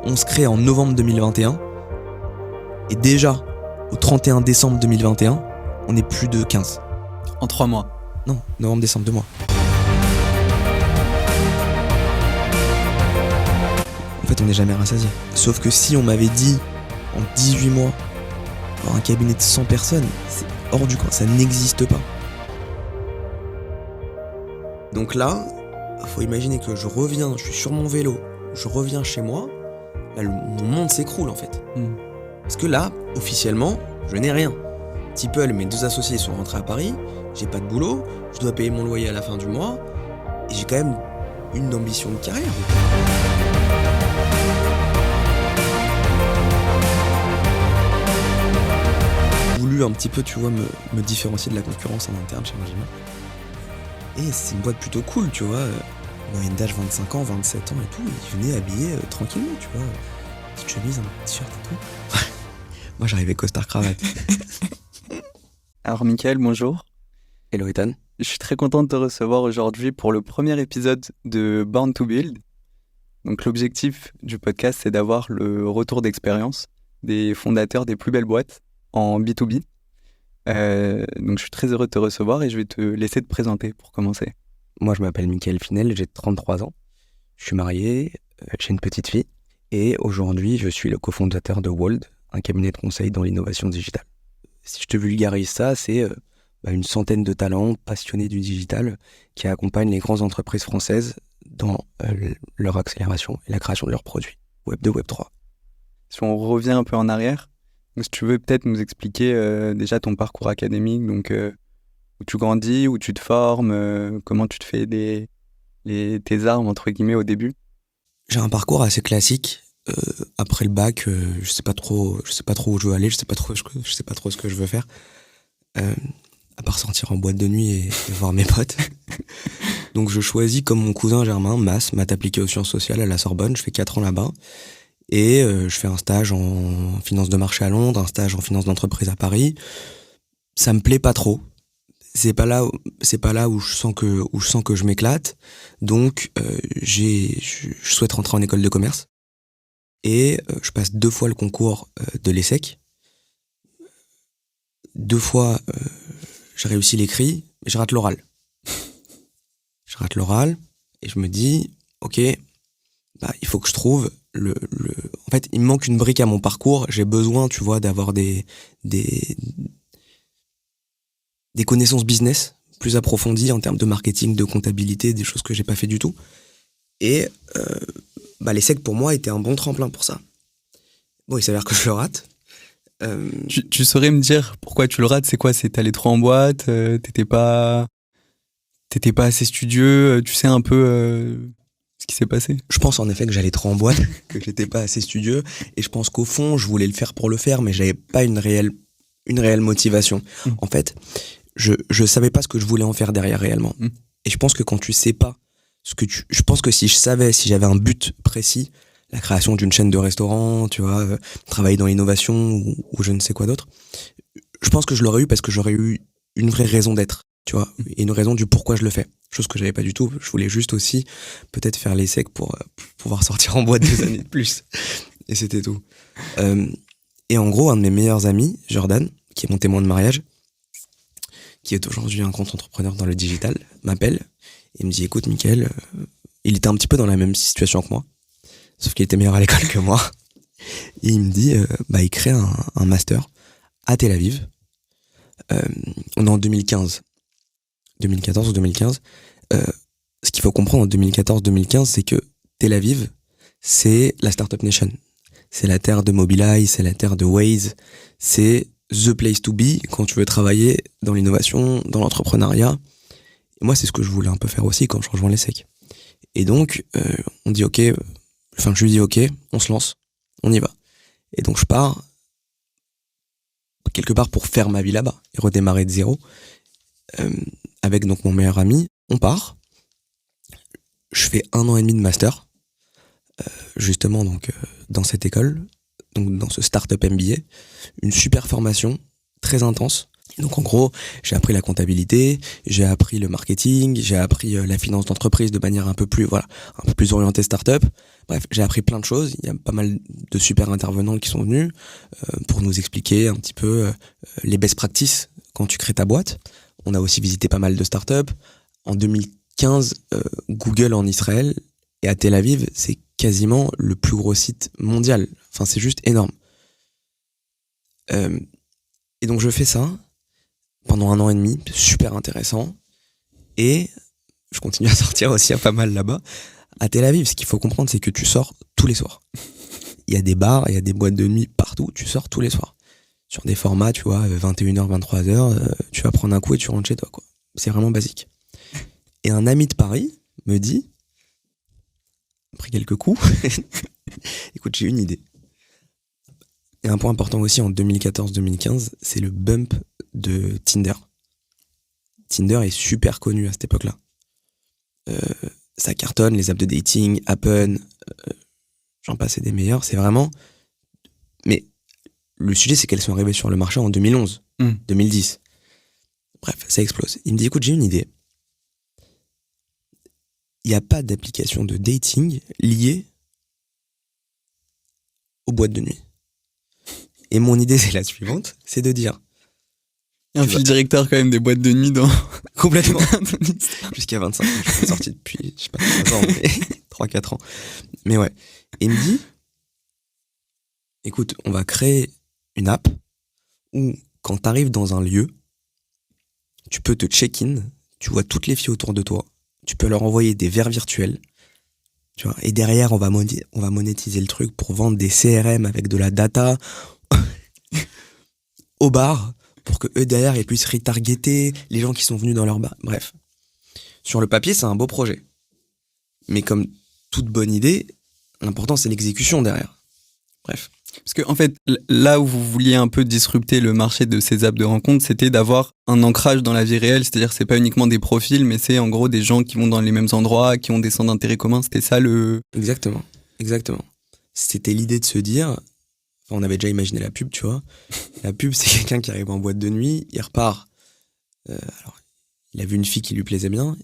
on se crée en novembre 2021. Et déjà, au 31 décembre 2021, on est plus de 15. En 3 mois. Non, novembre, décembre, 2 mois. En fait, on n'est jamais rassasié. Sauf que si on m'avait dit, en 18 mois, avoir un cabinet de 100 personnes, c'est hors du camp, ça n'existe pas. Donc là, faut imaginer que je suis sur mon vélo, je reviens chez moi, là, mon monde s'écroule en fait. Parce que là, officiellement, je n'ai rien. Tipple, mes 2 associés sont rentrés à Paris, j'ai pas de boulot, je dois payer mon loyer à la fin du mois, et j'ai quand même une ambition de carrière. J'ai voulu un petit peu, tu vois, me différencier de la concurrence en interne chez Magima. Et c'est une boîte plutôt cool, tu vois. Moyenne d'âge 25 ans, 27 ans et tout, ils venaient habillés tranquillement, tu vois. Petite chemise, un t-shirt et tout. Moi, j'arrivais costard cravate. Alors Mickaël, bonjour. Hello Ethan. Je suis très content de te recevoir aujourd'hui pour le premier épisode de Born to Build. Donc l'objectif du podcast, c'est d'avoir le retour d'expérience des fondateurs des plus belles boîtes en B2B. Donc je suis très heureux de te recevoir et je vais te laisser te présenter pour commencer. Moi, je m'appelle Mickaël Finel, j'ai 33 ans. Je suis marié, j'ai une petite fille. Et aujourd'hui, je suis le cofondateur de Wold, un cabinet de conseil dans l'innovation digitale. Si je te vulgarise ça, c'est une centaine de talents passionnés du digital qui accompagnent les grandes entreprises françaises dans leur accélération et la création de leurs produits, Web 2, Web 3. Si on revient un peu en arrière, donc si tu veux peut-être nous expliquer déjà ton parcours académique, donc où tu grandis, où tu te formes, comment tu te fais tes armes entre guillemets au début. J'ai un parcours assez classique. Après le bac, je sais pas trop où je veux aller, je sais pas trop ce que je veux faire. À part sortir en boîte de nuit et voir mes potes. Donc je choisis comme mon cousin Germain, maths appliquée aux sciences sociales à la Sorbonne. Je fais 4 ans là-bas. Et je fais un stage en finance de marché à Londres, un stage en finance d'entreprise à Paris. Ça me plaît pas trop. C'est pas là où je sens que je m'éclate. Donc je souhaite rentrer en école de commerce. Et je passe 2 fois le concours de l'ESSEC. 2 fois, j'ai réussi l'écrit, mais je rate l'oral. Et je me dis, ok, il faut que je trouve En fait, il me manque une brique à mon parcours. J'ai besoin, tu vois, d'avoir des connaissances business plus approfondies en termes de marketing, de comptabilité, des choses que j'ai pas fait du tout. Et l'ESSEC pour moi était un bon tremplin pour ça. Bon, il s'avère que je le rate. Tu saurais me dire pourquoi tu le rates? C'est quoi? C'est t'allais trop en boîte? T'étais pas assez studieux? Tu sais un peu ce qui s'est passé? Je pense en effet que j'allais trop en boîte, que j'étais pas assez studieux. Et je pense qu'au fond, je voulais le faire pour le faire, mais j'avais pas une réelle motivation. En fait, je savais pas ce que je voulais en faire derrière réellement. Et je pense que quand tu sais pas je pense que si j'avais un but précis, la création d'une chaîne de restaurants, tu vois, travailler dans l'innovation ou je ne sais quoi d'autre, je pense que je l'aurais eu parce que j'aurais eu une vraie raison d'être, tu vois, et une raison du pourquoi je le fais. Chose que j'avais pas du tout. Je voulais juste aussi peut-être faire l'ESSEC pour pouvoir sortir en boîte 2 années de plus. Et c'était tout. Et en gros, un de mes meilleurs amis, Jordan, qui est mon témoin de mariage, qui est aujourd'hui un grand entrepreneur dans le digital, m'appelle et me dit, écoute Mickaël, il était un petit peu dans la même situation que moi, sauf qu'il était meilleur à l'école que moi. Et il me dit, il crée un master à Tel Aviv. On est en 2015. 2014 ou 2015. Ce qu'il faut comprendre en 2014-2015, c'est que Tel Aviv, c'est la Startup Nation. C'est la terre de Mobileye, c'est la terre de Waze, c'est the place to be quand tu veux travailler dans l'innovation, dans l'entrepreneuriat. Et moi, c'est ce que je voulais un peu faire aussi quand je rejoins l'ESSEC. Et donc, je lui dis ok, on se lance, on y va. Et donc je pars quelque part pour faire ma vie là-bas et redémarrer de zéro. Avec donc mon meilleur ami, on part. Je fais 1 an et demi de master, justement donc dans cette école, donc dans ce startup MBA, une super formation très intense. Et donc en gros, j'ai appris la comptabilité, j'ai appris le marketing, j'ai appris la finance d'entreprise de manière un peu plus orientée start-up. Bref, j'ai appris plein de choses. Il y a pas mal de super intervenants qui sont venus pour nous expliquer un petit peu les best practices quand tu crées ta boîte. On a aussi visité pas mal de start-up. En 2015, Google en Israël et à Tel Aviv, c'est quasiment le plus gros site mondial. Enfin, c'est juste énorme. Et donc je fais ça pendant 1 an et demi, super intéressant. Et je continue à sortir aussi pas mal là-bas. À Tel Aviv, ce qu'il faut comprendre, c'est que tu sors tous les soirs. Il y a des bars, il y a des boîtes de nuit partout, tu sors tous les soirs. Sur des formats, tu vois, 21h, 23h, tu vas prendre un coup et tu rentres chez toi, quoi. C'est vraiment basique. Et un ami de Paris me dit, après quelques coups, écoute, j'ai une idée. Et un point important aussi en 2014-2015, c'est le bump de Tinder. Tinder est super connu à cette époque-là. Ça cartonne, les apps de dating, Happen, j'en passe des meilleurs, c'est vraiment... Mais le sujet, c'est qu'elles sont arrivées sur le marché en 2011, 2010. Bref, ça explose. Il me dit, écoute, j'ai une idée. Il n'y a pas d'application de dating liée aux boîtes de nuit. Et mon idée, c'est la suivante, c'est de dire... Il y a un fil directeur quand même des boîtes de nuit dans... Complètement. Jusqu'à 25 ans, je suis sorti depuis, je sais pas, 3 ans, mais 3-4 ans. Mais ouais. Et il me dit, écoute, on va créer une app où, quand t'arrives dans un lieu, tu peux te check-in, tu vois toutes les filles autour de toi, tu peux leur envoyer des verres virtuels, tu vois, et derrière, on va monétiser le truc pour vendre des CRM avec de la data au bar, pour que eux derrière ils puissent retargeter les gens qui sont venus dans leur bar. Bref. Sur le papier, c'est un beau projet. Mais comme toute bonne idée, l'important c'est l'exécution derrière. Bref. Parce que en fait, là où vous vouliez un peu disrupter le marché de ces apps de rencontre, c'était d'avoir un ancrage dans la vie réelle, c'est-à-dire c'est pas uniquement des profils, mais c'est en gros des gens qui vont dans les mêmes endroits, qui ont des centres d'intérêt communs, c'était ça le... Exactement. C'était l'idée de se dire... On avait déjà imaginé la pub, tu vois. La pub, c'est quelqu'un qui arrive en boîte de nuit, il repart. Alors, il a vu une fille qui lui plaisait bien,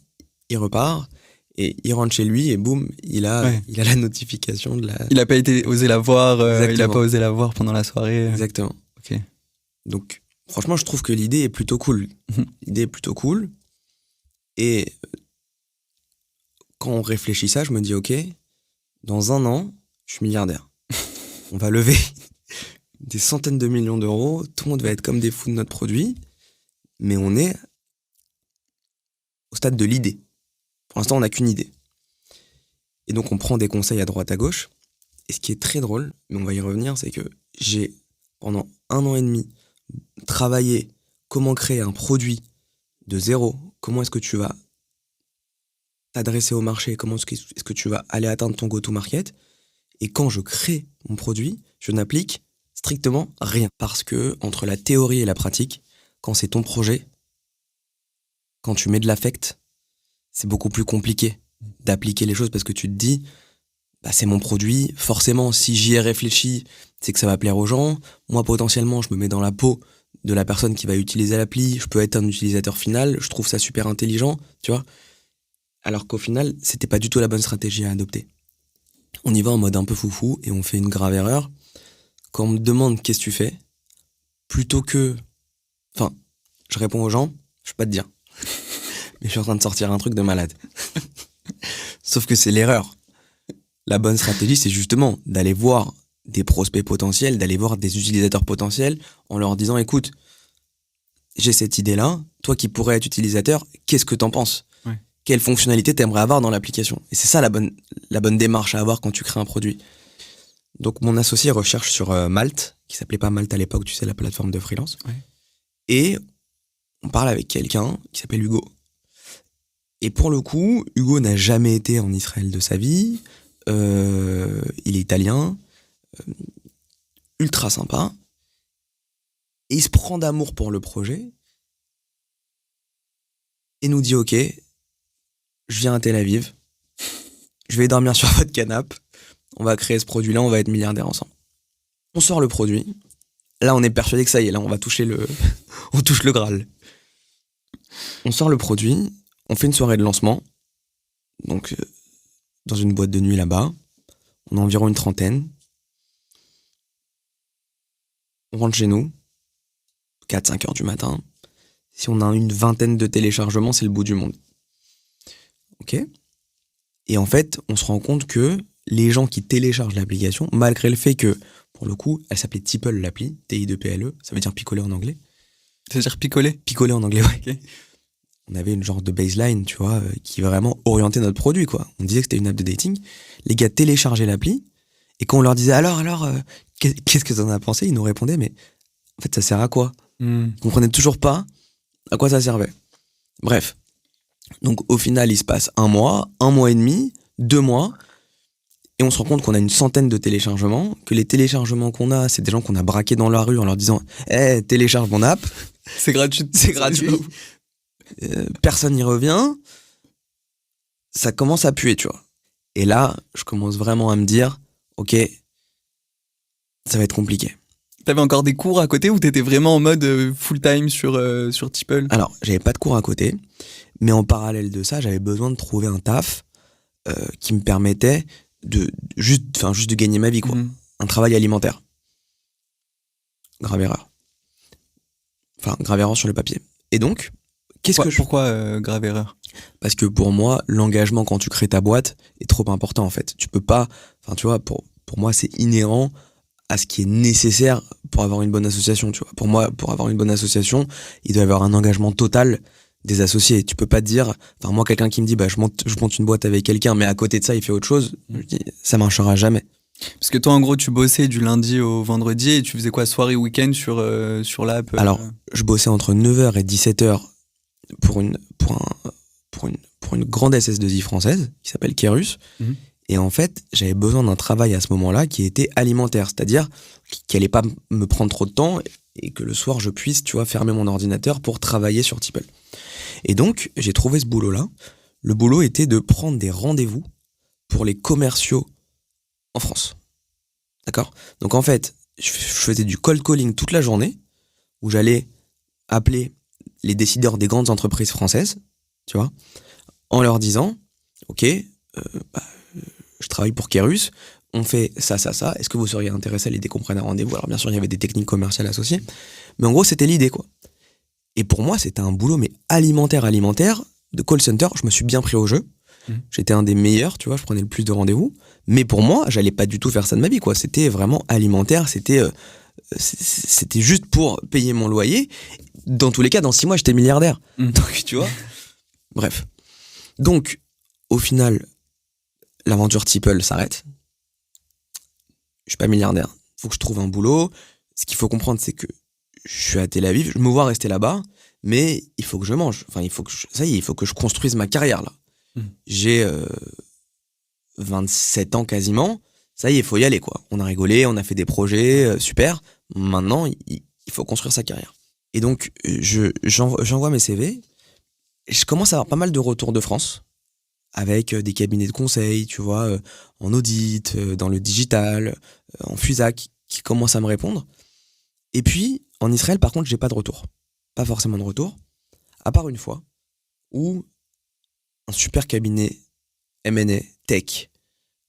il repart, et il rentre chez lui, et boum, il a la notification de la... Il a pas osé la voir, il a pas osé la voir pendant la soirée. Exactement. Ok. Donc, franchement, je trouve que l'idée est plutôt cool. L'idée est plutôt cool. Et quand on réfléchit ça, je me dis, ok, dans 1 an, je suis milliardaire. On va lever des centaines de millions d'euros, tout le monde va être comme des fous de notre produit, mais on est au stade de l'idée. Pour l'instant, on n'a qu'une idée. Et donc, on prend des conseils à droite à gauche. Et ce qui est très drôle, mais on va y revenir, c'est que j'ai, pendant 1 an et demi, travaillé comment créer un produit de zéro, comment est-ce que tu vas t'adresser au marché, comment est-ce que tu vas aller atteindre ton go-to-market. Et quand je crée mon produit, je n'applique strictement rien. Parce que entre la théorie et la pratique, quand c'est ton projet, quand tu mets de l'affect, c'est beaucoup plus compliqué d'appliquer les choses parce que tu te dis, bah, c'est mon produit, forcément, si j'y ai réfléchi, c'est que ça va plaire aux gens. Moi, potentiellement, je me mets dans la peau de la personne qui va utiliser l'appli, je peux être un utilisateur final, je trouve ça super intelligent, tu vois. Alors qu'au final, c'était pas du tout la bonne stratégie à adopter. On y va en mode un peu foufou et on fait une grave erreur. Quand on me demande qu'est-ce que tu fais, plutôt que... Enfin, je réponds aux gens, je peux pas te dire. Mais je suis en train de sortir un truc de malade. Sauf que c'est l'erreur. La bonne stratégie, c'est justement d'aller voir des prospects potentiels, d'aller voir des utilisateurs potentiels en leur disant, écoute, j'ai cette idée-là, toi qui pourrais être utilisateur, qu'est-ce que t'en penses ? Quelle fonctionnalité t'aimerais avoir dans l'application ? Et c'est ça la bonne démarche à avoir quand tu crées un produit. Donc mon associé recherche sur Malte, qui s'appelait pas Malte à l'époque, tu sais, la plateforme de freelance. Ouais. Et on parle avec quelqu'un qui s'appelle Hugo. Et pour le coup, Hugo n'a jamais été en Israël de sa vie. Il est italien, ultra sympa. Et il se prend d'amour pour le projet. Et nous dit, ok, je viens à Tel Aviv, je vais dormir sur votre canapé, on va créer ce produit-là, on va être milliardaires ensemble. On sort le produit, Là, on est persuadé que ça y est, là, on va toucher on touche le Graal. On sort le produit, on fait une soirée de lancement, donc dans une boîte de nuit là-bas. On a environ une 30aine. On rentre chez nous, 4-5 heures du matin. Si on a une 20aine de téléchargements, c'est le bout du monde. Ok ? Et en fait, on se rend compte que les gens qui téléchargent l'application, malgré le fait que, pour le coup, elle s'appelait Tipple l'appli, T-I-2-P-L-E, ça veut dire picoler en anglais. Ça veut dire picoler ? Picoler en anglais, ouais. Okay. On avait une genre de baseline, tu vois, qui vraiment orientait notre produit, quoi. On disait que c'était une app de dating. Les gars téléchargeaient l'appli, et quand on leur disait alors, qu'est-ce que t'en as pensé, ils nous répondaient, mais en fait, ça sert à quoi ? Ils comprenaient toujours pas à quoi ça servait. Bref. Donc, au final, il se passe 1 mois et demi, 2 mois, et on se rend compte qu'on a une 100aine de téléchargements, que les téléchargements qu'on a, c'est des gens qu'on a braqués dans la rue en leur disant « Hey, télécharge mon app !» C'est gratuit. C'est gratuit. Personne n'y revient. Ça commence à puer, tu vois. Et là, je commence vraiment à me dire « Ok, ça va être compliqué. » T'avais encore des cours à côté ou t'étais vraiment en mode full-time sur Tipple ? Alors, j'avais pas de cours à côté, mais en parallèle de ça, j'avais besoin de trouver un taf qui me permettait juste de gagner ma vie, quoi. Un travail alimentaire. Grave erreur. Enfin, grave erreur sur le papier. Et donc, pourquoi grave erreur ? Parce que pour moi, l'engagement quand tu crées ta boîte est trop important, en fait. Tu peux pas... Enfin, tu vois, pour moi, c'est inhérent à ce qui est nécessaire pour avoir une bonne association, tu vois. Pour moi, pour avoir une bonne association, il doit y avoir un engagement total des associés. Tu peux pas te dire... Enfin, moi, quelqu'un qui me dit, je monte une boîte avec quelqu'un, mais à côté de ça, il fait autre chose, je dis, ça marchera jamais. Parce que toi, en gros, tu bossais du lundi au vendredi et tu faisais quoi, soirée, week-end sur l'app Alors, je bossais entre 9h et 17h pour une grande SS2I française qui s'appelle Kerus. Et en fait, j'avais besoin d'un travail à ce moment-là qui était alimentaire, c'est-à-dire qui allait pas me prendre trop de temps et que le soir, je puisse, tu vois, fermer mon ordinateur pour travailler sur Tipple. Et donc, j'ai trouvé ce boulot-là. Le boulot était de prendre des rendez-vous pour les commerciaux en France. D'accord ? Donc en fait, je faisais du cold calling toute la journée, où j'allais appeler les décideurs des grandes entreprises françaises, tu vois, en leur disant, ok, je travaille pour Kerus, on fait ça, est-ce que vous seriez intéressé à l'idée qu'on prenne un rendez-vous ? Alors bien sûr, il y avait des techniques commerciales associées, mais en gros, c'était l'idée, quoi. Et pour moi, c'était un boulot, mais alimentaire, de call center. Je me suis bien pris au jeu. J'étais un des meilleurs, tu vois, je prenais le plus de rendez-vous. Mais pour moi, j'allais pas du tout faire ça de ma vie, quoi. C'était vraiment alimentaire, c'était juste pour payer mon loyer. Dans tous les cas, dans 6 mois, j'étais milliardaire. Donc, tu vois. Bref. Donc, au final, l'aventure Tipple s'arrête. Je suis pas milliardaire. Faut que je trouve un boulot. Ce qu'il faut comprendre, c'est que je suis à Tel Aviv. Je me vois rester là-bas, mais il faut que je mange. Enfin, il faut que je construise ma carrière, là. J'ai 27 ans quasiment. Ça y est, il faut y aller, quoi. On a rigolé, on a fait des projets, super. Maintenant, il faut construire sa carrière. Et donc, j'envoie mes CV. Et je commence à avoir pas mal de retours de France, avec des cabinets de conseil, tu vois, en audit, dans le digital, en FUSAC, qui commencent à me répondre. Et puis, en Israël, par contre, j'ai pas de retour. Pas forcément de retour. À part une fois, où un super cabinet M&A Tech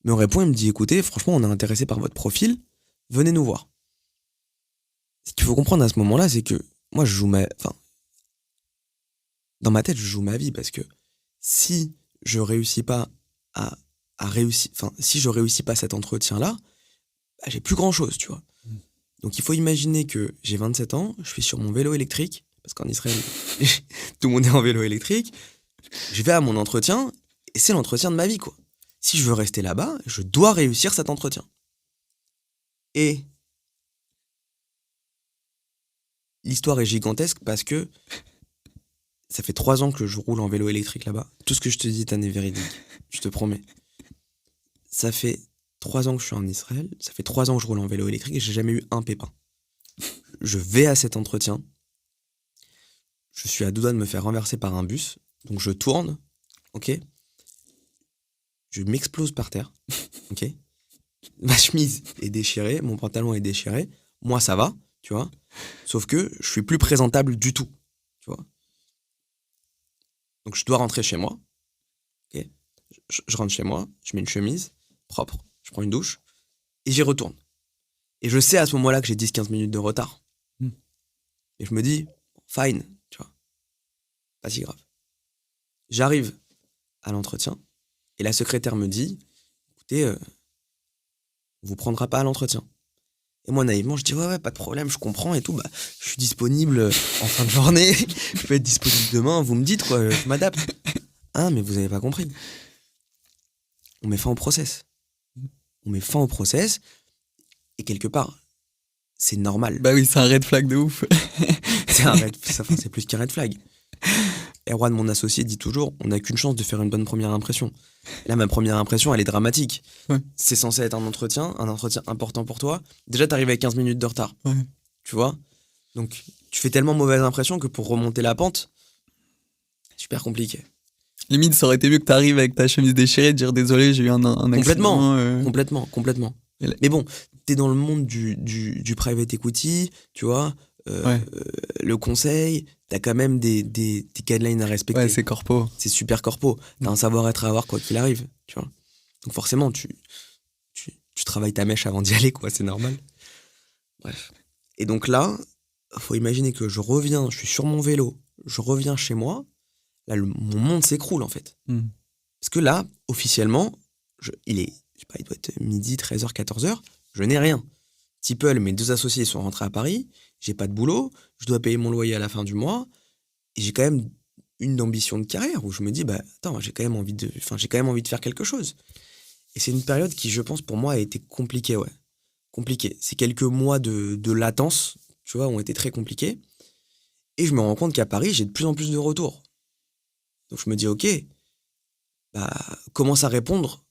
me répond et me dit, écoutez, franchement, on est intéressé par votre profil, venez nous voir. Ce qu'il faut comprendre à ce moment-là, c'est que moi, dans ma tête, je joue ma vie, parce que si je réussis pas si je réussis pas cet entretien-là, j'ai plus grand-chose, tu vois. Donc il faut imaginer que j'ai 27 ans, je suis sur mon vélo électrique, parce qu'en Israël, tout le monde est en vélo électrique, je vais à mon entretien, et c'est l'entretien de ma vie, quoi. Si je veux rester là-bas, je dois réussir cet entretien. Et l'histoire est gigantesque parce que ça fait 3 ans que je roule en vélo électrique là-bas. Tout ce que je te dis est un véridique, je te promets. Ça fait 3 ans que je suis en Israël, ça fait 3 ans que je roule en vélo électrique et j'ai jamais eu un pépin. Je vais à cet entretien, je suis à 2 doigts de me faire renverser par un bus, donc je tourne, ok ? Je m'explose par terre, ok ? Ma chemise est déchirée, mon pantalon est déchiré, moi ça va, tu vois. Sauf que je suis plus présentable du tout, tu vois. Donc je dois rentrer chez moi. Ok. Je rentre chez moi, je mets une chemise propre, je prends une douche et j'y retourne. Et je sais à ce moment-là que j'ai 10-15 minutes de retard. Et je me dis, fine, tu vois, pas si grave. J'arrive à l'entretien et la secrétaire me dit, écoutez, on vous prendra pas à l'entretien. Et moi, naïvement, je dis, ouais, pas de problème, je comprends et tout. Bah, je suis disponible en fin de journée, je peux être disponible demain, vous me dites, quoi, je m'adapte. Ah, mais vous avez pas compris. On met fin au process. On met fin au process et quelque part, c'est normal. Bah oui, c'est un red flag de ouf. C'est plus qu'un red flag. Erwan, mon associé, dit toujours, on n'a qu'une chance de faire une bonne première impression. Et là, ma première impression, elle est dramatique. Ouais. C'est censé être un entretien important pour toi. Déjà, t'arrives avec 15 minutes de retard. Ouais. Tu vois? Donc, tu fais tellement mauvaise impression que pour remonter la pente, c'est super compliqué. Limite, ça aurait été mieux que t'arrives avec ta chemise déchirée et te dire désolé, j'ai eu un accident. Complètement. Mais bon, t'es dans le monde du private equity, tu vois, le conseil, t'as quand même des guidelines à respecter. Ouais, c'est corpo. C'est super corpo. T'as un savoir-être à avoir quoi qu'il arrive, tu vois. Donc forcément, tu travailles ta mèche avant d'y aller, quoi, c'est normal. Bref. Et donc là, faut imaginer que je suis sur mon vélo, je reviens chez moi, là, mon monde s'écroule, en fait. Parce que là, officiellement, il doit être midi, 13h, 14h, je n'ai rien. Tipple, mes 2 associés sont rentrés à Paris, j'ai pas de boulot, je dois payer mon loyer à la fin du mois, et j'ai quand même une ambition de carrière où je me dis, bah attends, j'ai quand même envie de faire quelque chose. Et c'est une période qui, je pense, pour moi, a été compliquée, ouais. Compliquée. Ces quelques mois de latence, tu vois, ont été très compliqués. Et je me rends compte qu'à Paris, j'ai de plus en plus de retours. Donc je me dis, ok, bah commence à répondre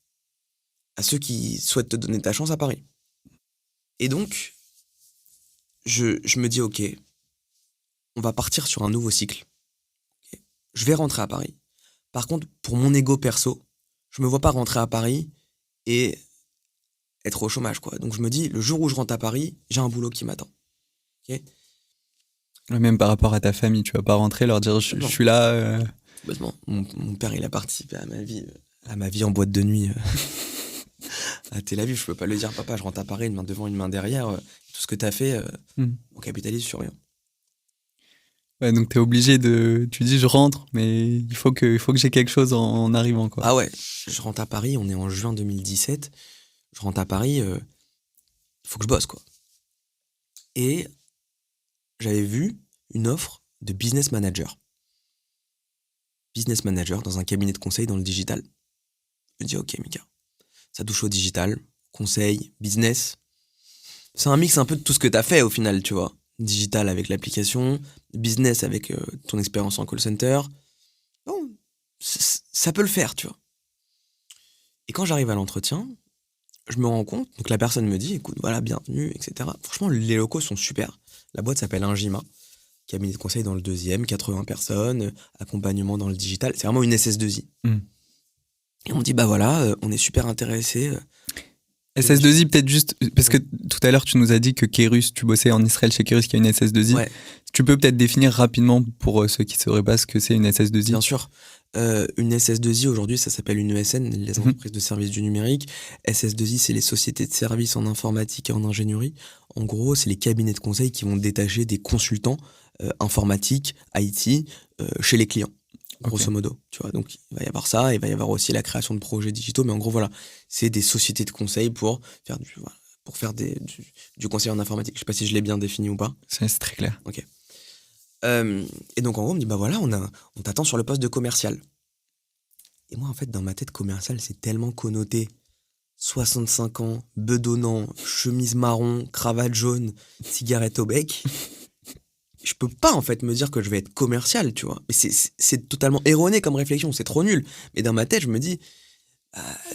à ceux qui souhaitent te donner ta chance à Paris. Et donc, je me dis, ok, on va partir sur un nouveau cycle. Okay. Je vais rentrer à Paris. Par contre, pour mon ego perso, je me vois pas rentrer à Paris et être au chômage, quoi. Donc je me dis, le jour où je rentre à Paris, j'ai un boulot qui m'attend. Okay. Même par rapport à ta famille, tu vas pas rentrer, leur dire, je suis là... Mon père, il a participé à ma vie en boîte de nuit. À Tel Aviv, je peux pas le dire, papa, je rentre à Paris, une main devant, une main derrière, tout ce que t'as fait, on capitalise sur rien. Ouais, donc t'es obligé tu dis je rentre, mais il faut que j'ai quelque chose en arrivant, quoi. Ah ouais, je rentre à Paris, on est en juin 2017, je rentre à Paris, il faut que je bosse, quoi. Et j'avais vu une offre de business manager. Business manager dans un cabinet de conseil dans le digital. Je me dis, ok, Mika, ça touche au digital, conseil, business. C'est un mix un peu de tout ce que t'as fait au final, tu vois. Digital avec l'application, business avec ton expérience en call center. Bon, ça peut le faire, tu vois. Et quand j'arrive à l'entretien, je me rends compte, donc la personne me dit, écoute, voilà, bienvenue, etc. Franchement, les locaux sont super. La boîte s'appelle Ingima, cabinet de conseil dans le 2e, 80 personnes, accompagnement dans le digital. C'est vraiment une SS2I. Et on me dit, bah voilà, on est super intéressés. SS2I, peut-être juste, parce que tout à l'heure, tu nous as dit que Kerus, tu bossais en Israël chez Kerus, qui a une SS2I. Ouais. Tu peux peut-être définir rapidement pour ceux qui ne sauraient pas ce que c'est une SS2I. Bien sûr. Une SS2I, aujourd'hui, ça s'appelle une ESN, les entreprises de services du numérique. SS2I, c'est les sociétés de services en informatique et en ingénierie. En gros, c'est les cabinets de conseil qui vont détacher des consultants informatiques, IT, chez les clients. Grosso modo, tu vois. Donc, il va y avoir ça, il va y avoir aussi la création de projets digitaux, mais en gros, voilà, c'est des sociétés de conseil pour faire du conseil en informatique. Je sais pas si je l'ai bien défini ou pas. C'est très clair. Ok. Et donc, en gros, on me dit, bah voilà, on t'attend sur le poste de commercial. Et moi, en fait, dans ma tête, commercial, c'est tellement connoté. 65 ans, bedonnant, chemise marron, cravate jaune, cigarette au bec. Je peux pas, en fait, me dire que je vais être commercial, tu vois. Mais c'est totalement erroné comme réflexion, c'est trop nul. Mais dans ma tête, je me dis,